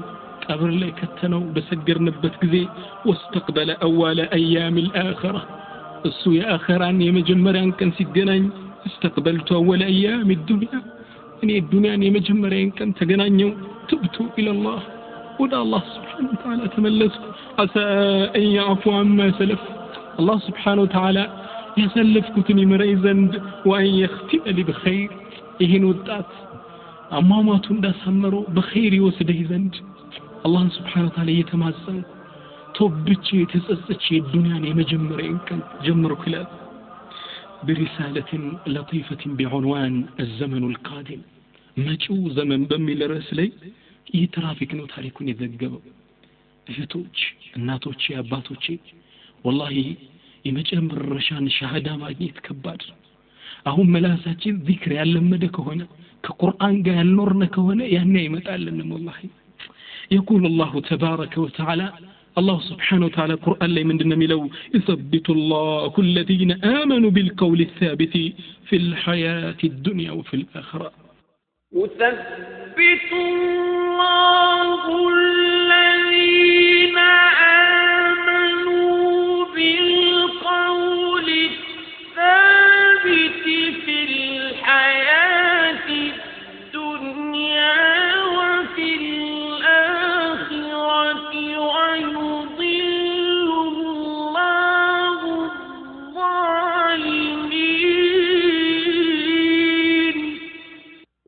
ቀብር ላይ ከተነው በሰገርንበት ጊዜ واستقبل اول ايام الاخره እሱ የአኺራን የመጀመሪያን ቀን ሲገናኝ استقبلت اول ايام الدنيا እኔ ዱንያን የመጀመሪያን ቀን ተገናኘው تبت الى الله ወደ አላህ سبحانه وتعالى ተመለስኩ عسى ان يعفو عما سلف الله سبحانه وتعالى يسلفكتني مري ዘንድ وان يختم لي بخير ይሄን ወጣት አማማቱ እንዳሰመሩ በخير ይወስደኝ ዘንድ الله سبحانه وتعالى የተማጸን توبتي تتصصتي الدنيا የመጀመሪያን ቀን ጀመርኩ ይላል برسالة لطيفة بعنوان الزمن القادم መጪው ዘመን በሚል ርዕስ ላይ ይትራፊክ ነው ታሪኩን የዘገበው እህቶች እናቶች አባቶች والله የመጨረሻን ሻሃዳ ማግኘት ከባድ አሁን መላሳችን ዚክር ያለመደ ከሆነ ከቁርአን ጋር ያልኖርነ ከሆነ ያኔ ይመጣልን والله يقول الله تبارك وتعالى الله سبحانه وتعالى القرآن لي من دنميلو يثبت الله الذين آمنوا بالقول الثابت في الحياة الدنيا وفي الآخرة يثبت الله الذين آمنوا بالقول الثابت في الحياة الدنيا وفي الآخرة ويضل الله الظالمين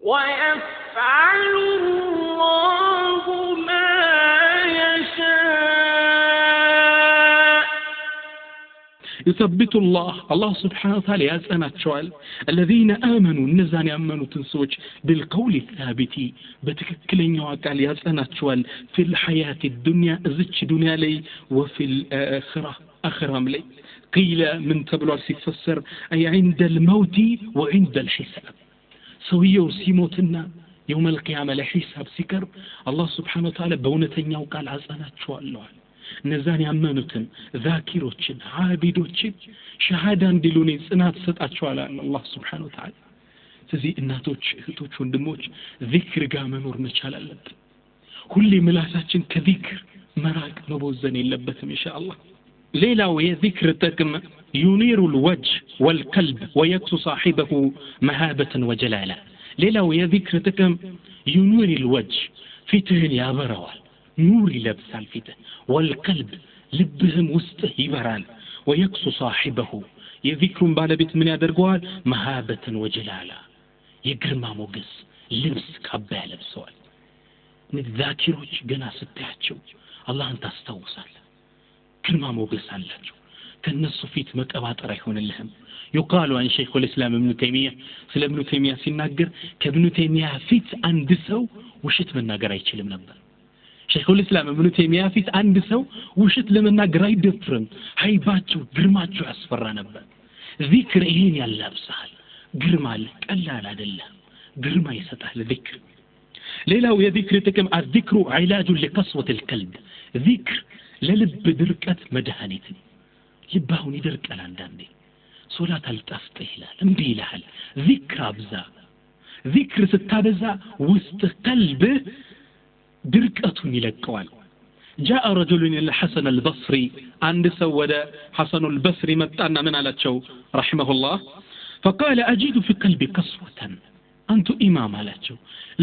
ويفعل الله ما يشاء يثبت الله سبحانه وتعالى يزناتشوال الذين آمنوا النزان يأمنوا تنسوج بالقول الثابت بتككلنيو قال يزناتشوال في الحياة الدنيا زتش دنيا لي وفي الآخرة آخرة لي قيل من تبلو سيفسر أي عند الموت وعند الحساب سويو سيموتنا يوم القيامة لحساب سكر الله سبحانه وتعالى بونتنيو قال يزناتشوال نزان يأمنوتن ذاكروتشن عابدوتشن شهادة اندلوني ጽናት ሰጣቸዋል الله سبحانه وتعالى ስለዚህ እናቶች እህቶች ወንድሞች ዚክር ጋር መኖር መቻል አለብን ሁሌ ምላሳችን ከዚክር መራቅ መቦዘን የለበትም ኢንሻአላህ ሌላው የዚክር ጥቅም ينير الوجه والقلب ويكسو صاحبه مهابة وجلالا ሌላው የዚክር ጥቅም ينير الوجه ፊትህን ያበራዋል نور يلبسال فيته والقلب لبهم وسطه يبرال ويكسو صاحبه يذكرون بالبيت من يدرقوال مهابة وجلالا يقرما موقس لبس كبه لبسوال نذاكروش قنا ستاتشو الله انت استوصال كرما موقس علاجو كالنص فيت مكبات رايحون اللهم يقال عن شيخ الإسلام ابن تيمية سل ابن تيمية سيناقر كابن تيمية فيت عند سو وشت من ناقر يتشلم نبر شيخ الإسلام ابن تيمية فيت عند سو وشت لمن ناقر يدفرن هايباتشو قرماتشو أسفرنا نبر ذكر إيهين يالله بسهل قرمالك ألا لا دله قرما يستح لذكر ليلة ويا ذكر تكم الذكر علاج لقسوة القلب ذكر للب دركة مدهانيتي لبهون يدرك الأندامي صلاة التفتح لا لمبي لحل ذكر أبزا ذكر ستابزا وسط قلبه دركة يلقوال جاء رجل إلى حسن البصري عند سود حسن البصري متأنا من على تشو رحمه الله فقال أجد في قلبي قسوة أنت إمام على تشو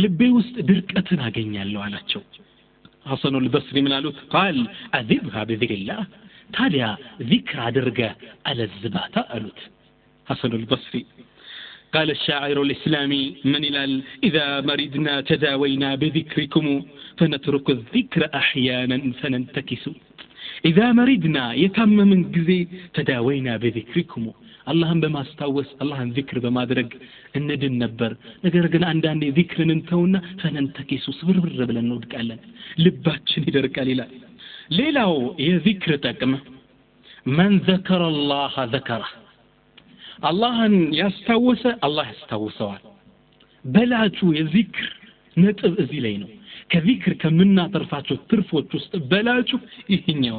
لبي وسط دركتنا جنيالو على تشو حسن البصري من على قال أذبها بذكر الله تاليا ذكر درجة على الزبات ألوت حسن البصري قال الشاعر الإسلامي من إلال إذا مرضنا تداوينا بذكركم فنترك الذكر أحيانا فننتكس إذا مرضنا يتم من جزي تداوينا بذكركم اللهم بما استوس اللهم ذكر بما درج الندن نبر نقرقنا عندنا ذكر ننتونا فننتكس صبر بالربل النودك ألن لباتشن يدرك عليلا ليلاو يذكر تكما من ذكر الله ذكره አላህን ያስታወሰ አላህ ያስታውሰዋል በላችሁ የዚክር ነጥብ እዚህ ላይ ነው ከዚክር ከምናተርፋቸው ትርፎች ውስጥ በላችሁ ይሄኛው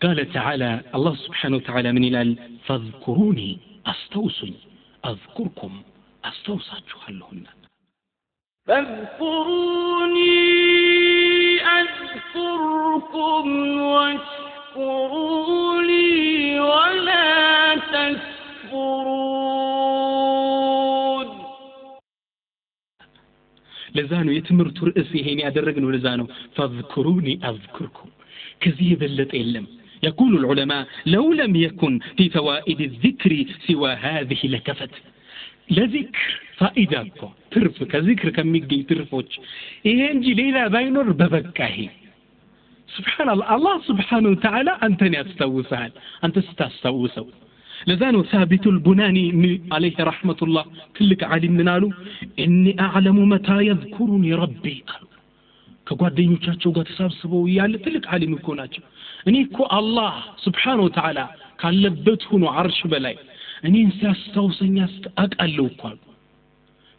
قال تعالى الله سبحانه وتعالى من الال فاذكروني استوصني اذكركم استوصاችኋለሁና فاذكروني اذكركم واشكروا لي ولا تكفرون ለዛኑ የትምርቱ ርዕስ ይሄን ያደረግነው ለዛኑ فاذكروني اذكركم كذي بلت የለም يقول العلماء لو لم يكن في فوائد الذكر سوى هذه لكفت لذكر فائدة ترف كذكر كميجي ترفوش إيه انجي ليلة باينور ببكاه سبحان الله الله سبحانه وتعالى أنتني أستوسها أنت ستستوسه لذانو ثابت البناني عليه رحمة الله كلك عالم منالو إني أعلم متى يذكرني ربي ከጓደኞቻቸው ጋር ተሰብስበው ያለ ትልቅ ዓሊም እኮ ናቸው እኔ እኮ አላህ Subhanahu Wa Ta'ala ካለበት ሆኖ አርሽ በላይ እኔን ሲያስታውሰኝ አቃለው እኮ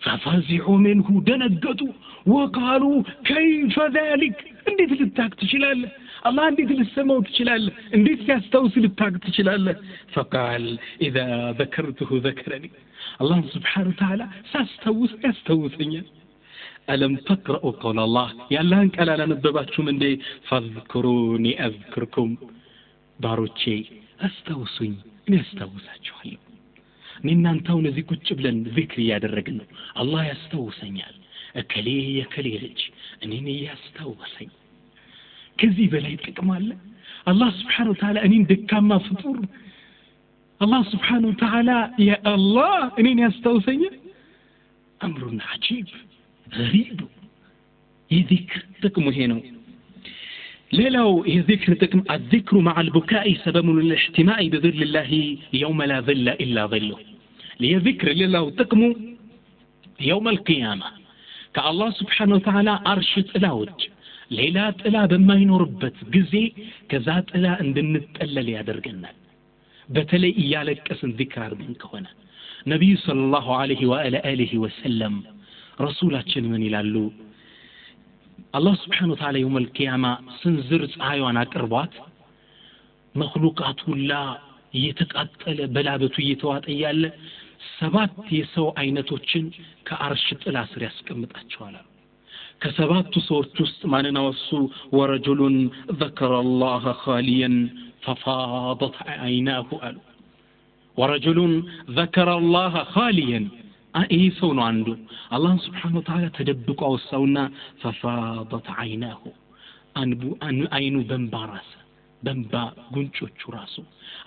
ففزعوا منه دنقطوا وقالوا كيف ذلك እንዴት ልታክ ትችላለህ አላህ እንዴት ልሰማው ትችላለህ እንዴት ሲያስታውስ ልታክ ትችላለህ فقال اذا ذكرته ذكرني الله سبحانه وتعالى ሲያስታውስ ያስታውሰኛል ألم تقرأوا قول الله يا الله انك ألا نبباتكم من دي فاذكروني أذكركم باروتشي أستوسوني نستوساتشو حلو نينا انتو نزي كتشبلن ذكري يا درقنو الله يستوسني أكلي رج أنيني يستوسني كذي بلايت كمال الله سبحانه وتعالى أنين دكاما فطور الله سبحانه وتعالى يا الله أنين يستوسني أمر عجيب غريب يذكر تكم هنا ليلو يذكر تكم الذكر مع البكاء سبب للاحتماء بظل الله يوم لا ظل إلا ظله ليذكر ليلو تكم يوم القيامة كالله سبحانه وتعالى أرشد إلاوج ليلات إلا بما ينوربت قزي كذات إلا اندنت إلا ليادرقنا بتلي إيالك أسن ذكر منك هنا نبي صلى الله عليه وآله وسلم رسولاتنا من يلالو الله سبحانه وتعالى يوم القيامة سنزر عيوان أقربات مخلوقات لا يتقاتل بلابته يتوات إيال سبات يسو عينتوچن كأرشت الأسر يسكمتاتشوالا كسبات تصور تست معننا وصو ورجل ذكر الله خاليا ففاضت عيناه ألو ورجل ذكر الله خاليا ايه سونو عنده الله سبحانه وتعالى تدبقوا وسونا ففاضت عيناه عينو بنبا راس بنبا ጉንጮቹ ራሱ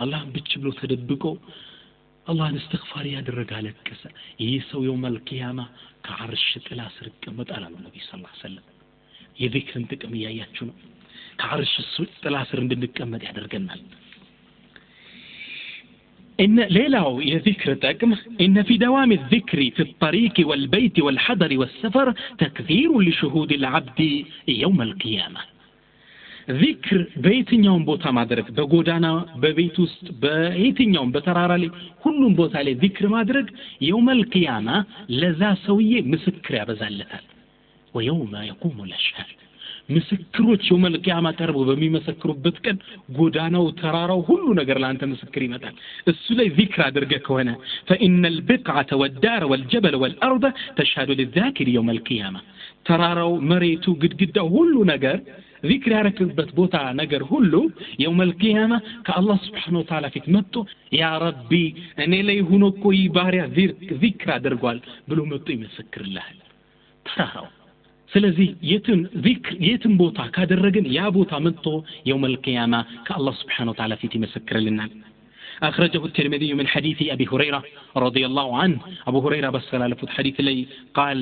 الله ብቻ ብሎ ተደብቀው الله استغفار ያደረገ አለከሰ ይህ ሰው يوم القيامه ከአርሽ ጥላ ስር ይቀመጣል አሉ ነብዩ ሰለላሁ ዐለይሂ ወሰለም የዚክርን ጥቅም ያያችሁ ነው ከአርሽ ጥላ ስር እንድንቀመጥ ያደርገናል إن ليلة يذكر تكم إن في دوام الذكر في الطريق والبيت والحضر والسفر تكثير لشهود العبد يوم القيامة ذكر بيت يوم بوتا مدرك بقودانا ببيت وست بيت يوم بترارلي كلهم بوتا لي ذكر مدرك يوم القيامة لذا سوية مسكر بزلتها ويوم يقوم الأشهاد مسكروت يوم القيامة تربو بمي مسكرو بتكن قدانا وترارا وهلو نقر لأنت مسكري مثلا السلي ذكرى درقك هنا فإن البقعة والدار والجبل والأرض تشهد للذاكر يوم القيامة ترارا ومريتو قد وهلو نقر ذكر ركبت بوتا نقر هلو يوم القيامة كالله سبحانه وتعالى في تمتو يا ربي أنا لي هنو كوي باريا ذكرى درقوال بلو متو يمسكر الله ترارا ስለዚህ የትን ቦታ ካደረግን ያ ቦታ መጥቶ يوم القيامة كالله سبحانه وتعالى في تمسكرلنا أخرجه الترمذي من حديث أبي هريرة رضي الله عنه أبو هريرة بسلالة حديث لي قال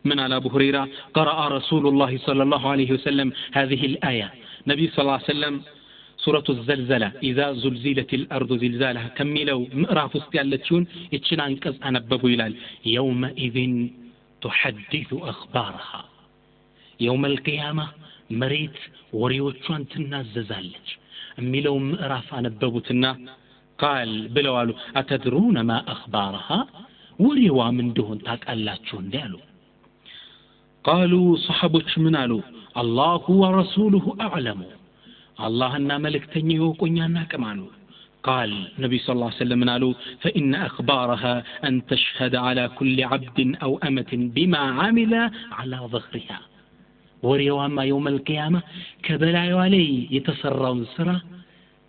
من على أبو هريرة قرأ رسول الله صلى الله عليه وسلم هذه الآية نبي صلى الله عليه وسلم سورة الزلزلة إذا زلزلت الأرض زلزالها كملوا مقراف استيالتشون يتشنان كز أنببوا إلال يومئذ تحدث أخبارها يوم القيامة مريت وريوچوان تناززالج የሚለው ምዕራፍ አነበቡትና قال ብለዋሉ أتدرون ما أخبارها ወሬዋ ምን እንደሆነ ታውቃላችሁ እንዴ አሉ قالوا صحابዎች ምን አሉ الله ورسوله أعلم اللهና መልእክተኛው ይወቁኛና ቀማሉ قال النبي صلى الله عليه وسلم قالوا فإن أخبارها أن تشهد على كل عبد أو أمة بما عمل على ظهرها وريوما يوم القيامة كبلايو علي يتسرون سرا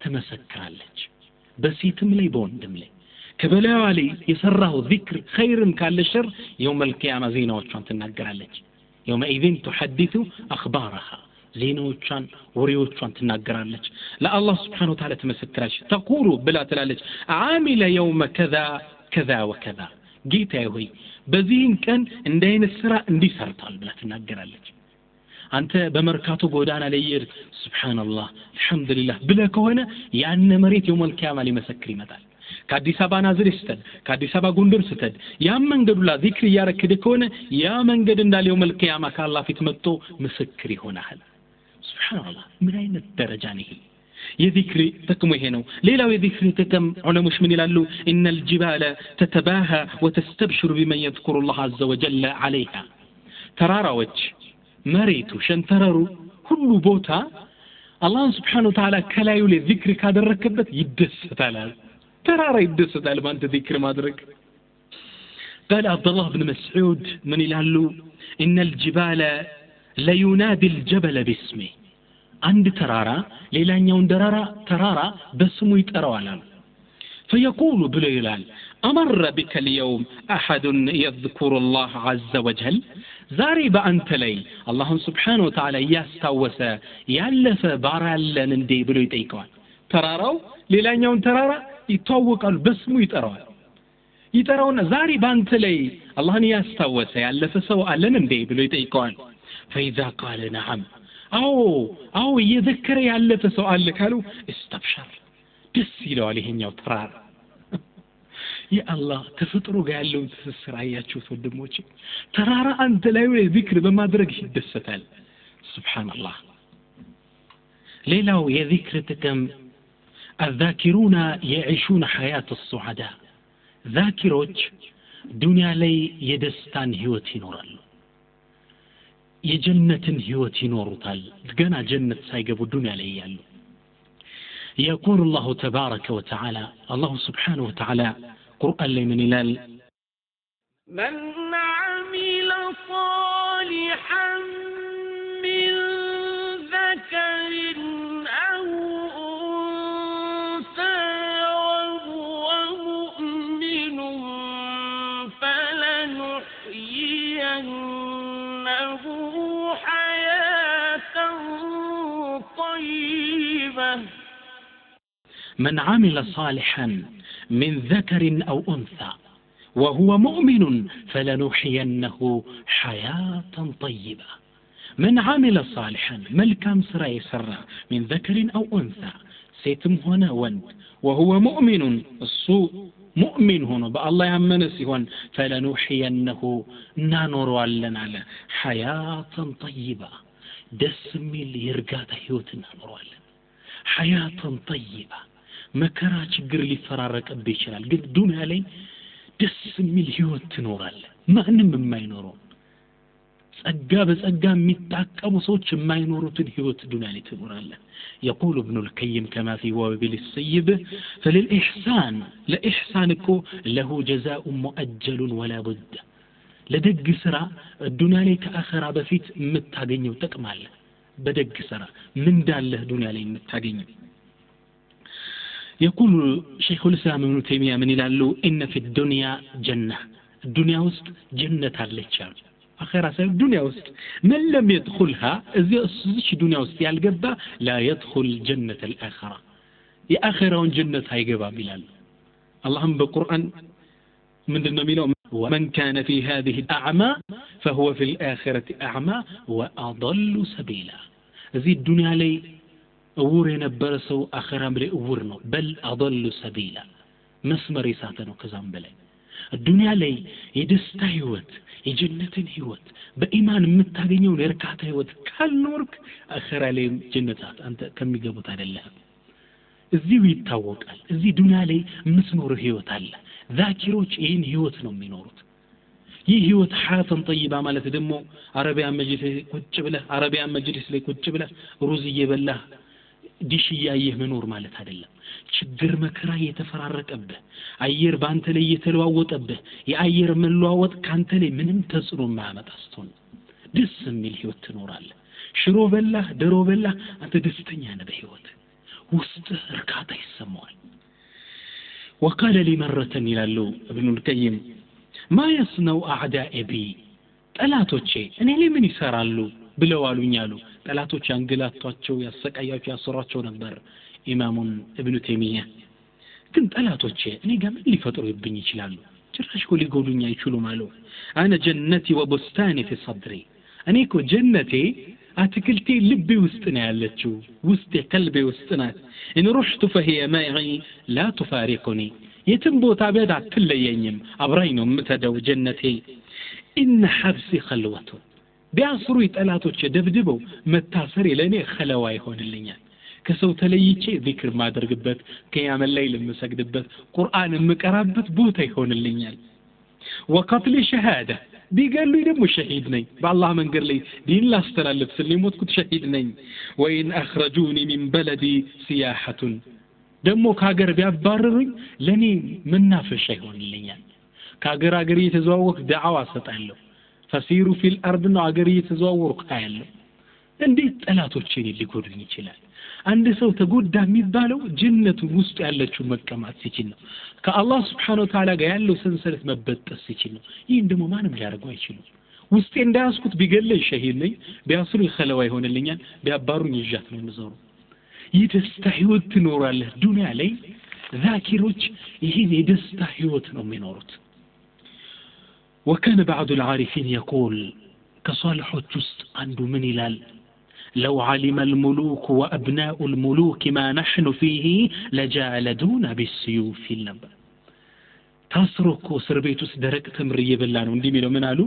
تمسكرالج بسيتم لي بوندم لي كبلايو علي يسراه ذكر خير كان الشر يوم القيامة زينوچان تناغرالج يومئذ تحدث أخبارها زينوچان وريوچان تناغرالج لا الله سبحانه وتعالى تمسكراش تقول بلا تلالج عامل يوم كذا كذا وكذا جيتا هوي بزين كان اندين السرا اندي سرطال بلا تناغرالج አንተ በመርካቶ ጎዳና ላይ ይርክ ሱብሃንአላህ አልহামዱሊላህ ብለህ ሆነ ያን መሬት የውመል ቂያማ ሊመሰክር ይመጣል ከአዲስ አበባ ናዝሬት ስተድ ከአዲስ አበባ ጎንደር ስተድ ያ መንገዱላ ዚክር ያረክደ ከሆነ ያ መንገድ እንዳለ የውመል ቂያማ ከአላህ ፊት መጥቶ ምስክር ይሆናል ሱብሃንአላህ ምን አይነት ደረጃ ነው ይሄ የዚክር ጥቅሙ ይሄ ነው ሌላው የዚክር ጥቅም ዑለሞች ምን ይላሉ ኢነል ጅባለ ተተባሃ ወተስተብሽሩ ቢመን يذكر الله عز وجل عليها ተራራዎች መሬቱ ሸንተረሩ ሁሉ ቦታ አላህ Subhanahu Wa Ta'ala ከላዩ ላይ ዚክር ካደረከበት ይደሰታል ተራራ ይደሰታል ባንተ ዚክር ማድረግ قال عبد الله بن مسعود من ይላሉ ان الجبال لا ينادي الجبل باسمه عند ተራራ ሌላኛውን ተራራ በስሙ ይጠራዋል فيقول بليلال أمر بك اليوم أحد يذكر الله عز وجل زاري بأنت لي الله سبحانه وتعالى يستوس يالف بارالن اندي بلو يتيكوان ترارو ليلان يوم ترارا يتوقع باسمو يتراون زاري بأنت لي الله يستوس يالف سوء لن اندي بلو يتيكوان فإذا قال نعم أو يذكر يالف سوء لكالو استبشر دسيلو عليهن يو ترار يا الله تفطروا قالوا تفسر عياتشوف ودموچ ترارا انت لا ذكر بمادرك يدستال سبحان الله ليلو يذكرتكم الذاكرون يعيشون حياة السعداء ذاكروج دنيا لي يدستان هيوت ينورال يجنة هيوت ينورتال تقنا جنة سايقبو دنيا لي يالو يقول الله تبارك وتعالى الله سبحانه وتعالى قرآن لي من إلال من عمل صالحا من ذكر أو أنثى وهو مؤمن فلنحيينه حياة طيبة من عمل صالحا من ذكر أو أنثى وهو مؤمن فلنحيينه حياة طيبة من عمل صالحا ملكام سرا يسرى من ذكر أو أنثى سيتم هنا وند وهو مؤمن السوء مؤمن هنا بالله يمنس هون فلنحيينه نانور ولنا على حياة طيبة دسمي يرقات هيوتنا نور حياة طيبة مكرا ችግር ሊፈራረቅብህ ይችላል ግን ዱንያ ላይ ደስ የሚል ህይወት ትኖራለህ ማንንም የማይኖረው ጸጋ በጸጋ የሚጣቀሙ ሰዎች የማይኖሩትን ህይወት ዱንያ ላይ ትኖራለህ يقول ابن القيم كما في وابل السيب فللإحسان لإحسانك له جزاء مؤجل ولا بد لدق سرا الدنيا ላይ ከአኺራ በፊት የምታገኘው ጥቅም አለ በደግ ስራ ምን ዳለህ ዱንያ ላይ የምታገኘው يقول شيخ الإسلام ابن تيمية من يلالو إن في الدنيا جنة الدنيا وسط جنة الليتشار آخرها سيد الدنيا وسط من لم يدخلها إذا أصدش الدنيا وسط يالقبا لا يدخل جنة الآخرة يا آخرة جنة هاي قبا بلال اللهم بالقرآن من النبيل ومن كان في هذه الأعمى فهو في الآخرة أعمى وأضل سبيلا هذه الدنيا لي أور ينبر سو آخرام لي أورنو بل أضل سبيلا مسمر يساتنو كزام بلي الدنيا لي يدستا هيوت يجنة هيوت بإيمان متاقينيون يركعت هيوت كالنورك آخرا لي جنتات أنت كم يقبط على الله እዚሁ ይታወቃል እዚህ ዱንያ ላይ የምትኖረው ህይወት አለ ዛኪሮች ይህን ህይወት ነው የሚኖሩት ይህ ህይወት ሐያተን ጠይባ ማለት ደግሞ አረቢያን መጅሊስ ላይ ቁጭ ብለህ ሩዝ እየበላህ ዲሽ እያየህ መኖር ማለት አይደለም ችግር መከራ የተፈራረቀብህ አየር ባንተ ላይ የተለዋወጠብህ የአየር መለዋወጥ ካንተ ላይ ምንም ተጽዕኖ የማያመጣ ስትሆን ደስ የሚል ህይወት ትኖራለህ ሽሮ በላህ ደሮ በላህ አንተ ደስተኛ ነህ በህይወት ውስጥ እርካታ ይሰማዋል وقال لي مرة ይላሉ ابن القيم ما يصنع اعدائي بي ጠላቶቼ እኔ ላይ ምን ይሰራሉ ብለው አሉኛሉ ጠላቶች አንገላቷቸው ያሰቃያቸው ያሰሯቸው ነበር ኢማሙን ኢብኑ ተይሚያ ግን ጠላቶቼ እኔ ጋር ምን ሊፈጥሩብኝ ይችላሉ ጭራሽ እኮ ሊጎዱኝ አይችሉም አሉ انا جنتي وبستاني في صدري እኔ እኮ ጀነቴ አትክልቴ ልቤ ውስጥ ነው ያለችው ውስጤ ቀልቤ ውስጥ ናት ان رحت فهي معي لا تفارقني የትም ቦታ በዳ አትለየኝም አብራኝ ነው የምትሄደው ጀነቴ ان حبسي خلوة ቢያስሩ ጠላቶች ደብድበው መታሰር ለኔ خلዋ ይሆንልኛል ከሰው ተለይቼ ዚክር ማድረግበት ከያመ ላይ ለምሰግድበት ቁርአን የምቀራበት ቦታ ይሆንልኛል وقتل شهاده ቢገሉኝ ደግሞ ሸሂድ ነኝ በአላህ መንገድ ላይ ዲን ላስተላልፍ ስለሞትኩት ሸሂድ ነኝ وان اخرجوني من بلدي سياحه ደግሞ ካገር ቢያባረሩኝ ለኔ መናፈሻ ይሆንልኛል ካገር እየተዘዋወርኩ ዳዕዋ ሰጣለሁ ፈሲሩ ፊል አርድ ነው አገር እየተዘዋወርኩ አያለሁ እንዴት ጠላቶቼን ሊጎዱኝ ይችላል አንድ ሰው ተጎዳ የሚባለው ጀነቱ ውስጥ ያለችው መቀማት ሲችል ነው ከአላህ Subhanahu Wa Ta'ala ጋር ያለው ሰንሰለት መበጠስ ሲችል ነው ይሄን ደግሞ ማንም ሊያደርገው አይችልም ውስጤ እንዳያስኩት ቢገለኝ ሸሂድ ነኝ ቢያስሩኝ خلዋ ይሆንልኛል ቢያባሩኝ ይጃት ነው ምዘሩ ይደስታ ህይወት ትኖራለህ ዱንያ ላይ ዛኪሮች ይሄን የደስታ ህይወት ነው የሚኖሩት وكان بعض العارفين يقول كصالحوች ውስጥ አንዱ ምን ይላል لو علم الملوك وابناء الملوك ما نحن فيه لجالدونا بالسيوف النبر ታስሮኮ እስር ቤት ውስጥ ደረቅ ተምር እየበላ ነው እንደሚለው ምን አሉ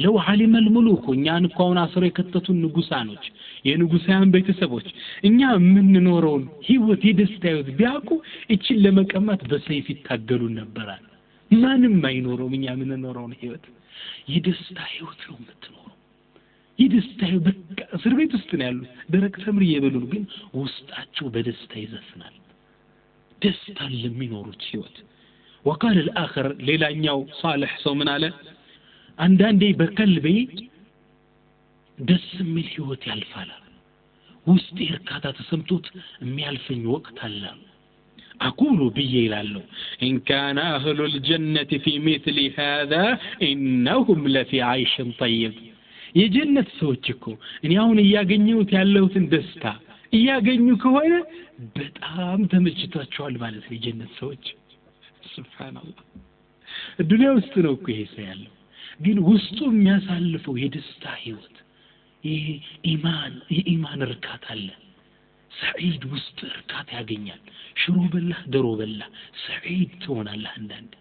لو علم الملوك እኛን እንኳን አስሮ የከተቱን ንጉሳኖች የንጉሳን ቤተሰቦች እኛ ምን ኖረው ህይወት የደስታው ቢያቁ እቺን ለመቀማት በሰይፍ ይታገሉ ነበር ማንም አይኖረው እኛ ምን ኖረው ህይወት የደስታ ህይወት ነው የምትኖረው የደስታው በቃ እስር ቤት ውስጥ ነው ያሉት ደረቅ ተምር እየበሉ ግን ውስጣቸው በደስታ ይዘፍናል ደስታ ለሚኖሩት ህይወት وقال الاخر ሌላኛው صالح ሰው ምን አለ አንዳንዴ በቀልቤ ደስ የሚል ህይወት ያልፋል ውስጤ እርካታ ተሰምቶት የሚያልፈኝ ወቅት አለ أقول بيه لالو إن كان أهل الجنة في مثل هذا إنهم لفي عيش طيب የጀነት ሰዎች እኮ እኔ አሁን ያገኘሁት ያለሁትን ደስታ ያገኙ ከሆነ በጣም ተመችቷቸዋል ማለት ነው የጀነት ሰዎች ሱብሃንአላህ ዱንያ ውስጥ ነው እኮ ይሄ ሰው ያለው ግን ውስጡ የሚያሳልፈው የደስታ ህይወት ይሄ ኢማን እርካታ አለ ሰዒድ ውስጥ እርካታ ያገኛል ሽሮ በላህ ደሮ በላህ ሰዒድ ትሆናለህ አንዳንዴ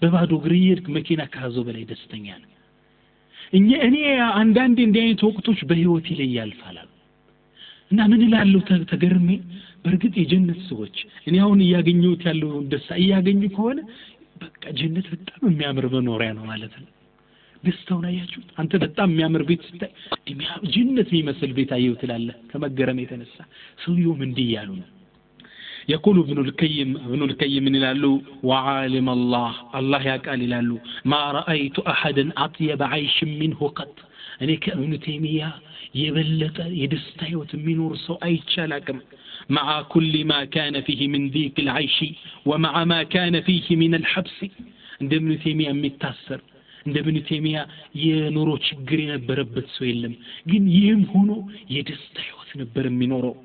በባዶ እግር እየሄድክ መኪና ካዞ በላይ ደስተኛ ነህ እኔ አንዳንዴ እንዲህ አይነት ወቅቶች በህይወት ላይ ያልፋሉ እና ምን ይላሉ ተገርሜ በርግጥ የጀነት ሰዎች እኔ አሁን ያገኙት ያለው ደስታ ያገኙ ከሆነ በቃ ጀነት በጣም የሚያምር መኖሪያ ነው ማለት ነው ደስታውን አያችሁ አንተ በጣም የሚያምር ቤት ስታይ ጀነት የሚመስል ቤት አየው ትላለህ ከመገረም የተነሳ ሰውየውም እንዲህ ያሉ ነው يقول ابن القيم من لالو وعالم الله يقال لالو ما رأيت أحدا أطيب عيش منه قط أنا كابن تيمية يبلغ يدستايوت منور سو أيتشالكم مع كل ما كان فيه من ذيك العيش ومع ما كان فيه من الحبس عند ابن تيمية متأثر عند ابن تيمية ينورو ችግር የነበረበት ሰው የለም ግን ይህም ሆኖ የደስታይወት ነበር የሚኖረው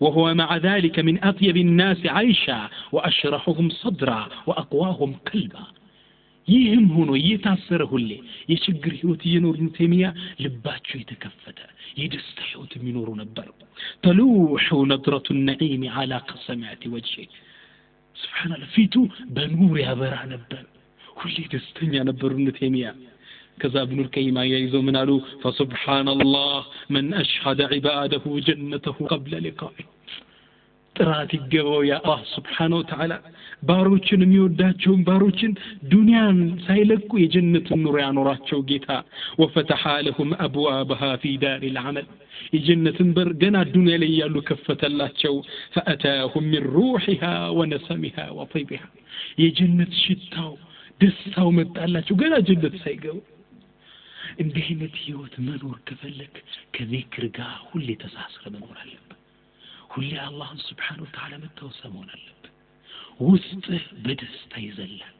وهو مع ذلك من أطيب الناس عيشا وأشرحهم صدرا وأقواهم قلبا ይህም ሆኖ እየታሰረ ሁሌ የችግር ህይወት እየኖሩ ተሚያ ልባቸው የተከፈተ የደስታ ህይወት የሚኖሩ ነበር تلوح نظرة النعيم على قسمات وجهه سبحان الله ፊቱ በኑር ያበራ ነበር ሁሌ ደስተኛ ነበር ተሚያ كذا ابن القيم يعيزو من قالوا فسبحان الله من أشهد عباده جنته قبل لقائه ጥራት ይገባው ያ አላህ Subhanahu Wa Ta'ala ባሮችን የሚወዳቸውን ባሮችን ዱንያን ሳይለቁ የጀነቱን ኑር ያኖራቸው ጌታ وفتح لهم ابوابها في دار العمل የጀነትን በር ገና ዱንያ ላይ ያሉ ከፈተላቸው فاتاهم من روحها ونسمها وطيبها የጀነት ሽታው ደስታው መጣላቸው ገና ጀነት ሳይገቡ እንዲህ አይነት ህይወት መኖር ከፈለክ ከዚክር ጋር ሁሌ ተሳስረ መኖር አለበት ሁሌ አላህ Subhanahu Wa Ta'ala መተወሰመውን አለበት ውስጥ በደስታ ይዘላል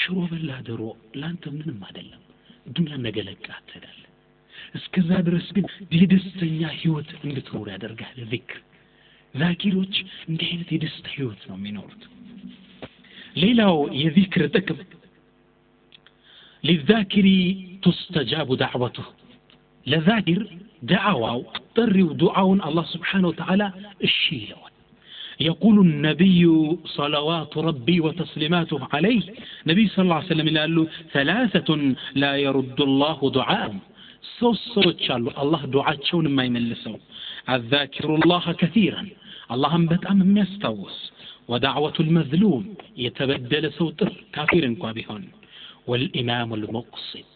ሽሮ በላደሮ ላንተ ምንም አይደለም ዱንያ ነገለቃ አትዳለ እስከዛ ድረስ ግን የደስተኛ ህይወት እንድትኖር ያደርጋል ዚክር ዛኪሮች እንዲህ አይነት የደስታ ህይወት ነው የሚኖሩት ሌላው የዚክር ጥቅም للذاكر تستجاب دعوته لذاكر دعوة طروا دعاء الله سبحانه وتعالى الشيء يقول النبي صلوات ربي وتسليماته عليه نبي صلى الله عليه وسلم قال له ثلاثة لا يرد الله دعاءهم صوت شالو الله دعاتهم ما يملسوا الذاكر الله كثيرا الله بتأم يستوس ودعوة المظلوم يتبدل صوته كافر قابهن والإمام المقصد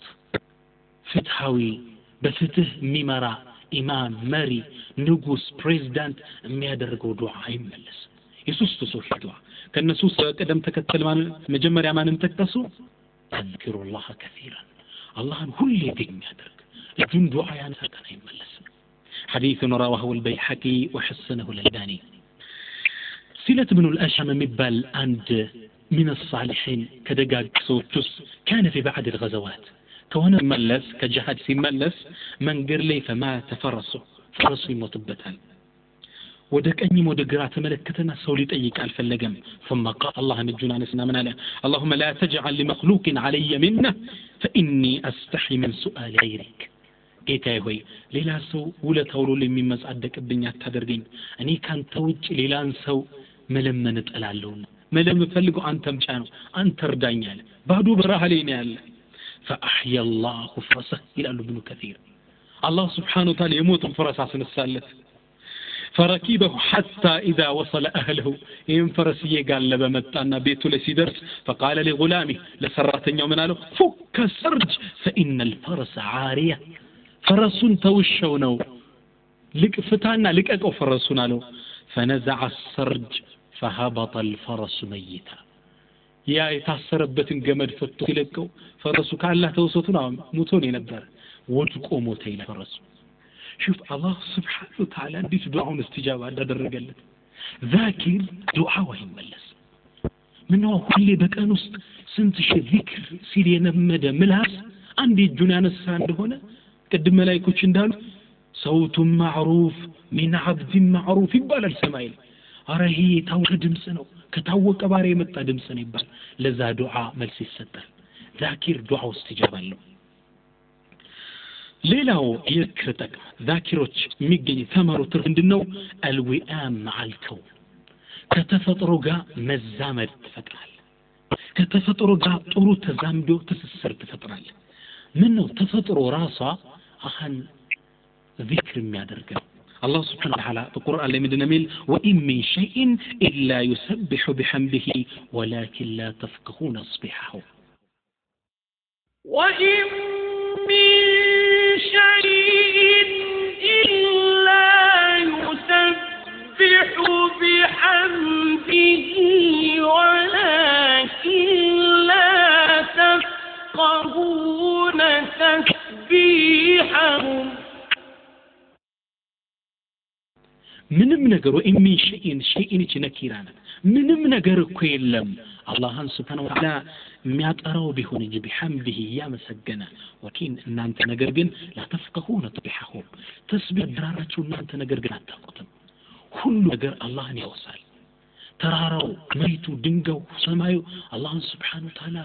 فتحوي بفتح ميمرا إمام مري نجوس بريزيدنت ميادرقو دعاء يملس يسوس تسوح دعاء كان نسوس قدم تكتل مجمر يا مان انتكتسو أذكر الله كثيرا الله كل يدق ميادرق لكن دعاء ينسى كان يملس حديث رواه البيحقي وحسنه الألباني سيلة بن الأشعم مبال عند من الصالحين كدقاق سوتس كان في بعض الغزوات كون ملس كجهاد سيملس من قرلي فما تفرسوا فرسوا يموتبتان ودك أني مدقرات ملكتنا سوليت أيك ألف اللقم ثم قال الله نجونا نسنا من عليه اللهم لا تجعل لمخلوق علي منه فإني أستحي من سؤال غيرك قيتا يهوي ليلا سو ولا تولو لي من مسعدك الدنيا تدرقين أني كان توج ليلان سو ملمنت ألالون ملم فلقوا أنت مشانو أنت ردانيال بعدو براها لينيال فأحيا الله فرسه إلى ابن كثير الله سبحانه وتعالى يموت فرس عسن السالة فركيبه حتى إذا وصل أهله ينفرسيه قال لبمتانا بيته لسيدرس فقال لغلامه لسرات يومنا له فك السرج فإن الفرس عارية فرس توشونو لك فتانا لك أكو فرسنا له فنزع السرج فهبط الفرس ميتا يا يتعسربت جمد فتو يلقوا فرسو كالله توسطنا موتون ينبر ودقو موتين فرسو شوف الله سبحانه وتعالى ديت دعاء استجابة عند الرجال ذاكر دعاء ويملس منه كل بكانوس سنتش ذكر سيري نمد ملهاس عندي الجنان الساند هنا قدم ملايكوش اندالو صوت معروف من عبد معروف يبال السمايل أرهي تاوك دمسنو كتاوك باري متى دمسن يبال لذا دعاء ملس الستر ذاكر دعاء استجابة له ሌላው የክርተክ ዛኪሮች የሚገኝ ተመሩ ትርንድነው الوئام مع الكون ከተፈጥሮ ጋር መዛመድ ትፈጥራል ከተፈጥሮ ጋር ጥሩ ተዛምዶ ትስስር ትፈጥራል ምን ነው ተፈጥሮ ራሷ አሁን ذكر የሚያደርገው الله سبحانه وتعالى في القرآن اللي مدنا ميل وإن من شيء إلا يسبح بحمده ولكن لا تفقهون تصبيحه وإن من شيء إلا يسبح بحمده ولكن لا تفقهون تسبيحهم ምንም ነገር ወኢን ሸይን ነኪራና ምንም ነገር እኮ የለም አላህን Subhanahu Wa Ta'ala የሚያጠራው ቢሆን እንጂ بحمده ያመሰገነ ወኪን እናንተ ነገር ግን لا تفقهون تسبيحهم ተስቢህ ድራራችሁ እናንተ ነገር ግን አታውቁትም ሁሉ ነገር አላህን ያወሳል ተራራው መሬቱ ድንጋዩ ሰማዩ አላህን Subhanahu Wa Ta'ala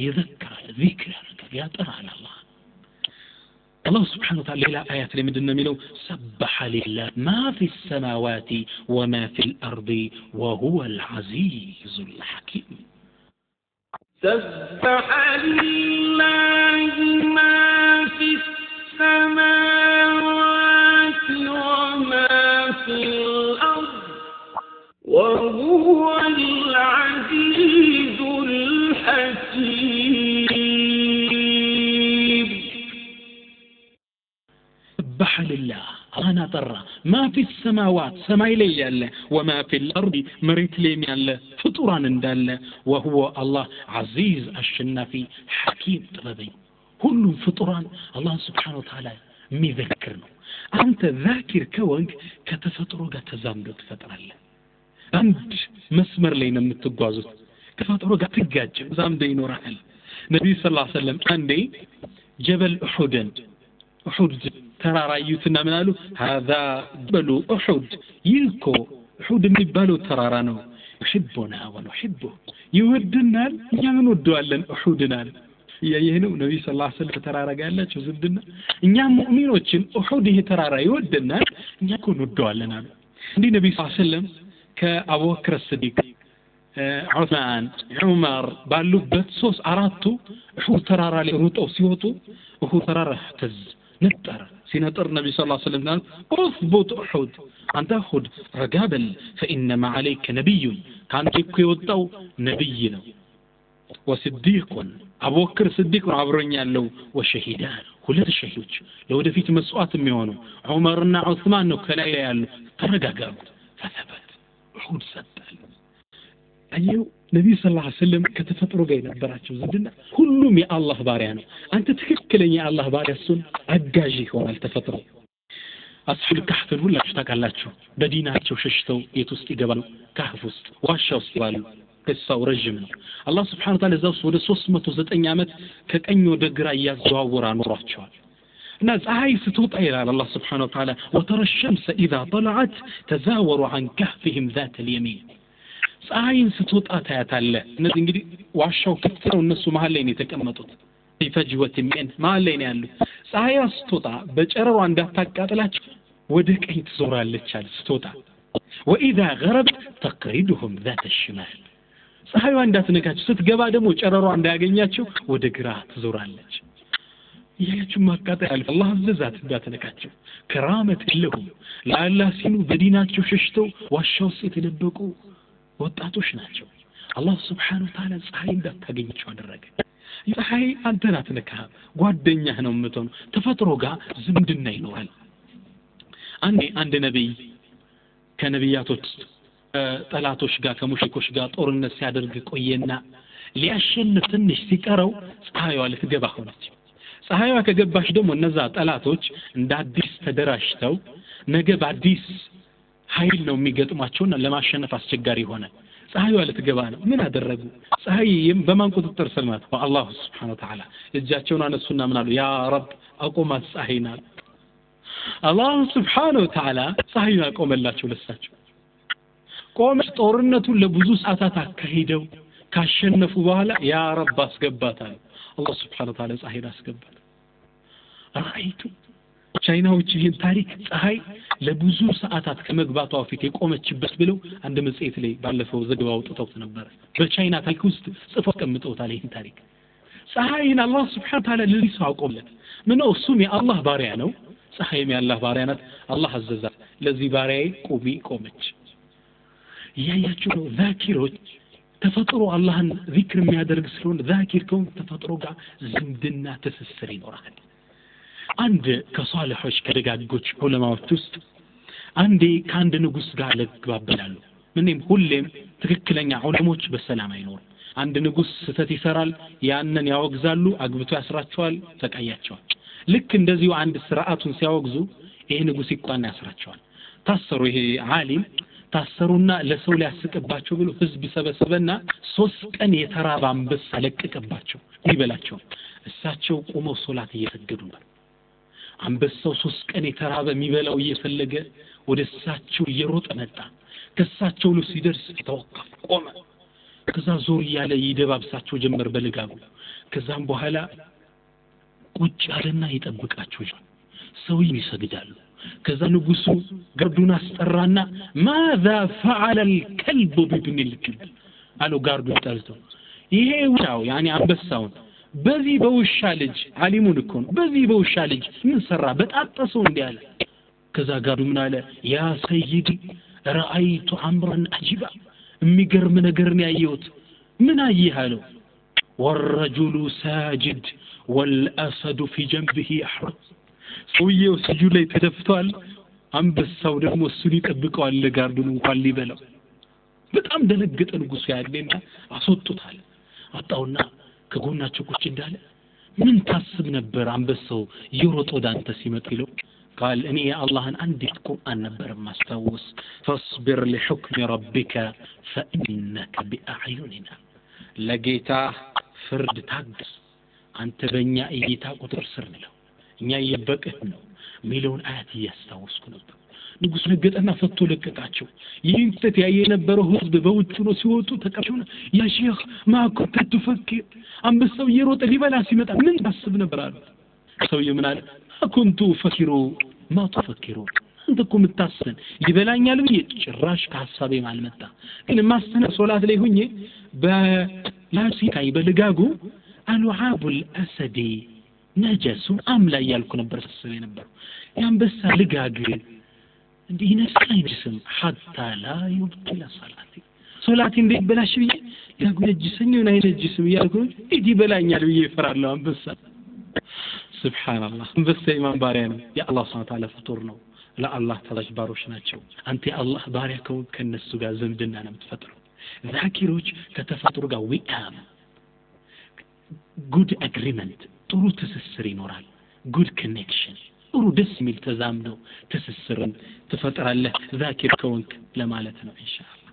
ይذكራል ذكر ያደርጋል ያጠራል الله سبحانه وتعالى إلى آيات لمدنا ملو سبح لله ما في السماوات وما في الأرض وهو العزيز الحكيم سبح لله ما في السماوات وما في الأرض سبح لله أنا ترى ما في السماوات سماي لي ياله وما في الأرض مريت لي ياله فطران انداله وهو الله عزيز الشنافي حكيم طبيب كل فطران الله سبحانه وتعالى ميذكرنا أنت ذاكر كونك كتفطروا كتزامدوا تفطر الله أنت مسمر لينا متقوازو كتفطروا كتقاج زامد ينورحل نبي صلى الله عليه وسلم عندي جبل أحد ترى رأيتنا منالو هذا جبل أحد يلكو أحد مبالو ترارانو يحبنا ونحبه يودنا يمن ودوالن أحدنا يهنو نبي صلى الله عليه وسلم ترارا قال لا تزدنا إنيا مؤمنوችን أحد ترارا يودنا إنيا كون ودوالن عندي نبي صلى الله عليه وسلم كأبو بكر الصديق عثمان عمر ባሉበት 3-4 أحد ترارا لروطو ሲወጡ أحد ترارا اهتز نطر سينطر النبي صلى الله عليه وسلم قال اثبت أحد أنت أحد رجابل فإنما عليك نبي كان يوطو نبينا وصديق أبو بكر صديق عبرني له وشهيدان ሁለት ሸሂዶች ለወደፊት መስዋዕት የሚሆኑ ዑመርና ዑስማን ነው ከላይ ያሉ ተረጋጋሉ ፈተበት أحد ሰጣል አየው ነብዩ ሰለላሁ ዐለይሂ ወሰለም ከተፈጥሮ ጋር የነበራቸው ዝምድና ሁሉም የአላህ ባሪያ ነው አንተ ትክክለኛ የአላህ ባሪያ እሱን አጋዥ ይሆናል ተፈጥሮ አስሐብ الكهف ሁላችሁ ታውቃላችሁ በዲናቸው ሸሽተው የት ውስጥ ይገባሉ ካህፍ ውስጥ ዋሻ ውስጥ ይባሉ ከሳው ረጅም ነው አላህ Subhanahu Wa Ta'ala እዛው ወደ 309 አመት ከቀኝ ወደ ግራ ያዘዋወራ ኖሯቸዋል እና ፀሐይ ስትወጣ ይላል አላህ Subhanahu Wa Ta'ala وترى الشمس إذا طلعت تزاور عن كهفهم ذات اليمين ፀሐይን ስትወጣ ታያታለህ እነዚህ እንግዲህ ዋሻው ክፍት ነው እነሱ መሃል ላይ ነው የተቀመጡት ይፈጅወት ምን መሃል ላይ ነው ያሉት ፀሐይ ስትወጣ በጨረሯ እንዳታቃጥላቸው ወደ ቀኝ ትዞራለች አለ ስትወጣ وإذا غربت تقرضهم ذات الشمال ፀሐይዋ እንዳትነካቸው ስትገባ ደግሞ ጨረሯ እንዳያገኛቸው ወደ ግራ ትዞራለች ያያችሁ ማቃጠል አላህ አዘዛት እንዳትነካቸው ከራመት ለሁም ለአላህ ሲሉ በዲናቸው ሸሽተው ዋሻው ውስጥ የተደበቁ ወጣቶች ናቸው አላህ Subhanahu Wa Ta'ala ፀሐይ እንዳታገኛቸው አደረገ ፀሐይ አንተን አትነካም ጓደኛህ ነው የምትሆነው ተፈጥሮ ጋር ዝምድና ይኖራል አንድ ነብይ ከነብያቶች ጠላቶች ጋር ከሙሽሪኮች ጋር ጦርነት ሲያደርግ ቆየና ሊያሸንፍ ትንሽ ሲቀረው ፀሐይዋ ልትገባ ሆነች ፀሐይዋ ከገባሽ ደግሞ እነዛ ጠላቶች እንደ አዲስ ተደራጅተው ነገ በአዲስ ኃይል ነው የሚገጥማቸውና ለማሸነፍ አስቸጋሪ ሆነ ፀሐይዋ ልትገባ ነው ምን አደረጉ ፀሐይ በማን ቁጥጥር ስር ናት በአላህ Subhanahu Wa Ta'ala እጃቸውን አነሱና ምን አሉ ያ ረብ አቆማት ፀሐይና አላህ Subhanahu Wa Ta'ala ፀሐይን አቆመላቸው ለሳቸው ቆመች ጦርነቱን ለብዙ ሰዓታት አካሂደው ካሸነፉ በኋላ ያ ረብ አስገባታል አላህ Subhanahu Wa Ta'ala ፀሐይን አስገባት ራይቱ ቻይናዎች ይህን ታሪክ ፀሐይ ለብዙ ሰዓታት ከመግባቷ በፊት የቆመችበት ብለው አንድ መጽሔት ላይ ባለፈው ዘገባው አውጥተውት ነበር በቻይና ታሪክ ውስጥ ጽፈው ቀምጠውታል ይህን ታሪክ ፀሐይን አላህ Subhanahu Wa Ta'ala ለሊሱ አቆመለት ምን ነው እሱም የአላህ ባሪያ ነው ፀሐይም የአላህ ባሪያ ናት አላህ አዘዛት ለዚህ ባሪያዬ ቁሚ ቆመች ያያችሁ ነው ዛኪሮች ተፈጥሮ አላህን ዚክር የሚያደርግ ስለሆነ ዛኪር ከሆነ ተፈጥሮ ጋር ዝምድና ትስስር ይኖራል አንድ ከሷሊሖች ከደጋጎች ዑለማዎች ውስጥ አንዴ ከአንድ ንጉስ ጋር ለግባበላሉ ምንም ሁሌም ትክክለኛ ዑለሞች በሰላም አይኖርም አንድ ንጉስ ስተት ይሰራል ያንን ያወግዛሉ አግብቶ ያስራቸዋል ተቀያቸዋል ልክ እንደዚሁ አንድ ስርዓቱን ሲያወግዙ ይሄ ንጉስ ይቋና ያስራቸዋል ታሰሩ ይሄ ዓሊም ታሰሩና ለሰው ሊያስቀባቸው ብሎ ህዝብ ሰበሰበና 3 ቀን የተራበ አንበሳ ለቀቀባቸው ይበላቸው እሳቸው ቆመው ሶላት እየሰገዱ ነው አንበሳው 3 ቀን የተራበ የሚበላው እየፈለገ ወደ እሳቸው እየሮጠ መጣ ከእሳቸው ነው ሲደርስ ተወቀፍ ቆመ ከዛ ዞር ያለ ይደባብሳቸው ጀመር በልጋጉ ከዛም በኋላ ቁጭ አለና ይጠብቃቸው ሰው ይሰግዳሉ ከዛ ንጉሱ ጋርዱን አስጠራና ماذا فعل الكلب بابن الكلب አሉ ጋርዱ ጠርቶ ይሄ ውሻው ያኒ አንበሳውን በዚህ በውሻ ልጅ ዓሊሙን እኮ ነው በዚህ በውሻ ልጅ ምን ሰራ በጣጣሰው እንዲያለ ከዛ ጋርዱ ምን አለ ያ ሰይዲ رأيت امرا عجيبا የሚገርም ነገር ነው ያየሁት ምን አየህ አለው والرجل ساجد والاسد في جنبه يحرس ሰውየው ስጁድ ላይ ተደፍቷል አንበሳው ደግሞ እሱን ይጠብቀዋል ለጋርዱን እንኳን ሊበላው በጣም ደነገጠ ንጉሱ ያለና አስወጡታል አጣውና ከጎናቸው ቁጭ እንዳለ ምን ታስብ ነበር አንበሳው ይሮጥ ወደ አንተ ሲመጣ ይለው قال اني يا الله عندي القران ነበር ማስታወስ فاصبر لحكم ربك فانك باعيننا ለጌታ ፍርድ ታግስ አንተ በእኛ እይታ ቁጥር ስር ነው እኛ እየበቀህ ነው ሚሊዮን አያት ያስታውስኩ ነበር ንጉስ ነገጠና ፈቶ ለቀቃቸው ይህን ጥት ያየ የነበረው ህዝብ በውጭ ነው ሲወጡ ተቀበሉና ያ ሼኽ ማኩ ተፈክር አንበሳው ይሮጥ ሊበላ ሲመጣ ምን ታስብ ነበር አሉ ሰውዬ ምን አለ አኩንቱ ፈኪሩ ما تفكرون አንተኮ ምታስበን ሊበላኛል ብዬ ጭራሽ ከሐሳቤ ማልመጣ ግን ማስተነ ሶላት ላይ ሆኜ በላሲካይ በልጋጉ አልዓብ الاسد نجس አምላ ያልኩ ነበር ተሰበ ነበር ያንበሳ ልጋግ እንዴ ነስካይ ጅስም حتى لا يبطل صلاتي ሶላቴ እንዴት በላሽ ብዬ ያጉነጅሰኝ ነው አይነጅስም ያልኩ እዲ በላኛል ብዬ ይፈራለሁ አንበሳ سبحان الله بس إيمان بارين يا الله سبحانه وتعالى فطورنا لا الله تلاش باروش ناتشو أنت الله باريكون كالنسو قا زمدنا أنا متفطروا ذاكروج كتفطروا قا وئام good agreement طرو تسسري نورال good connection طرو دسمي التزامنو تسسرن تفطر الله ذاكر كونك لمالتنا إن شاء الله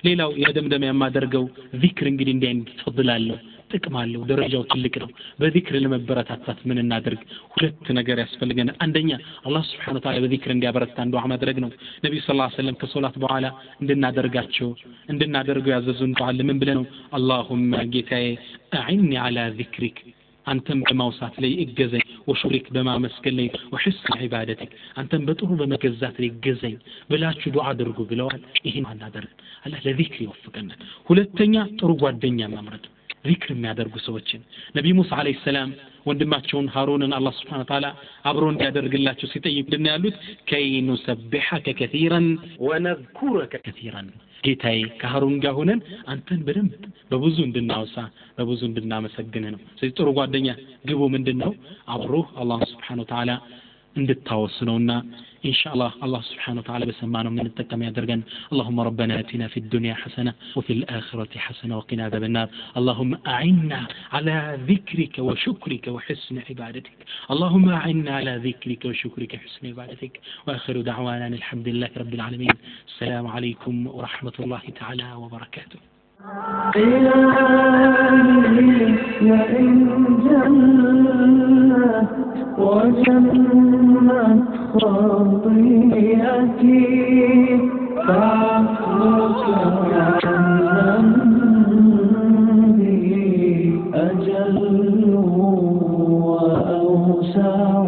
ليلاو يا دمدم يا ما درقوا ذكر انجلين دين تفضل الله ጥቅማለው ደረጃው ትልቅ ነው በዚክር ለመበረታታት ምን እናድርግ ሁለት ነገር ያስፈልገናል አንደኛ አላህ Subhanahu Wa Ta'ala በዚክር እንዲያበረታን ዱዓ ማድረግ ነው ነብዩ ሰለላሁ ዐለይሂ ወሰለም ከሶላት በኋላ እንድናደርገው ያዘዙን ዱዓ ምን ብለ ነው اللهم ጌታዬ اعني على ذكرك አንተም በማውሳት ላይ እገዘኝ ወሹሪክ በማመስገን ላይ ወህስን ዒባደቲክ አንተም በጥሩ በመገዛት ላይ እገዘኝ ብላችሁ ዱዓ አድርጉ ብለዋል ይሄን አናደርግ አላህ ለዚክር ይወፍቀናል ሁለተኛ ጥሩ ጓደኛ ማምረጥ ذكر የሚያደርጉ ሰዎችን ነብዩ ሙሳ አለይሂ ሰላም ወንድማቸውን ሃሩንን አላህ Subhanahu Wa Ta'ala አብሮን ያደርግላቸው ሲጠይቅ እንደነ ያሉት ከይኑ ሰብሐከ ከثيرا ونذكرك كثيرا ጌታዬ ከሃሩን ጋር ሆነን አንተን በደንብ በብዙ እንድናወሳ በብዙ እንድናመሰግን ነው ስለዚህ ጥሩ ጓደኛ ግቡ ምንድነው አብሮ አላህ Subhanahu Wa Ta'ala እንድታወስነውና إن شاء الله الله سبحانه وتعالى بسمعنا من التقم يدرجن اللهم ربنا آتنا في الدنيا حسنة وفي الآخرة حسنة وقنا عذاب النار اللهم أعنا على ذكرك وشكرك وحسن عبادتك اللهم أعنا على ذكرك وشكرك وحسن عبادتك وآخر دعوانا الحمد لله رب العالمين السلام عليكم ورحمة الله تعالى وبركاته وجنت خطيئتي فاخرج عن ذنبي أجل وأوسع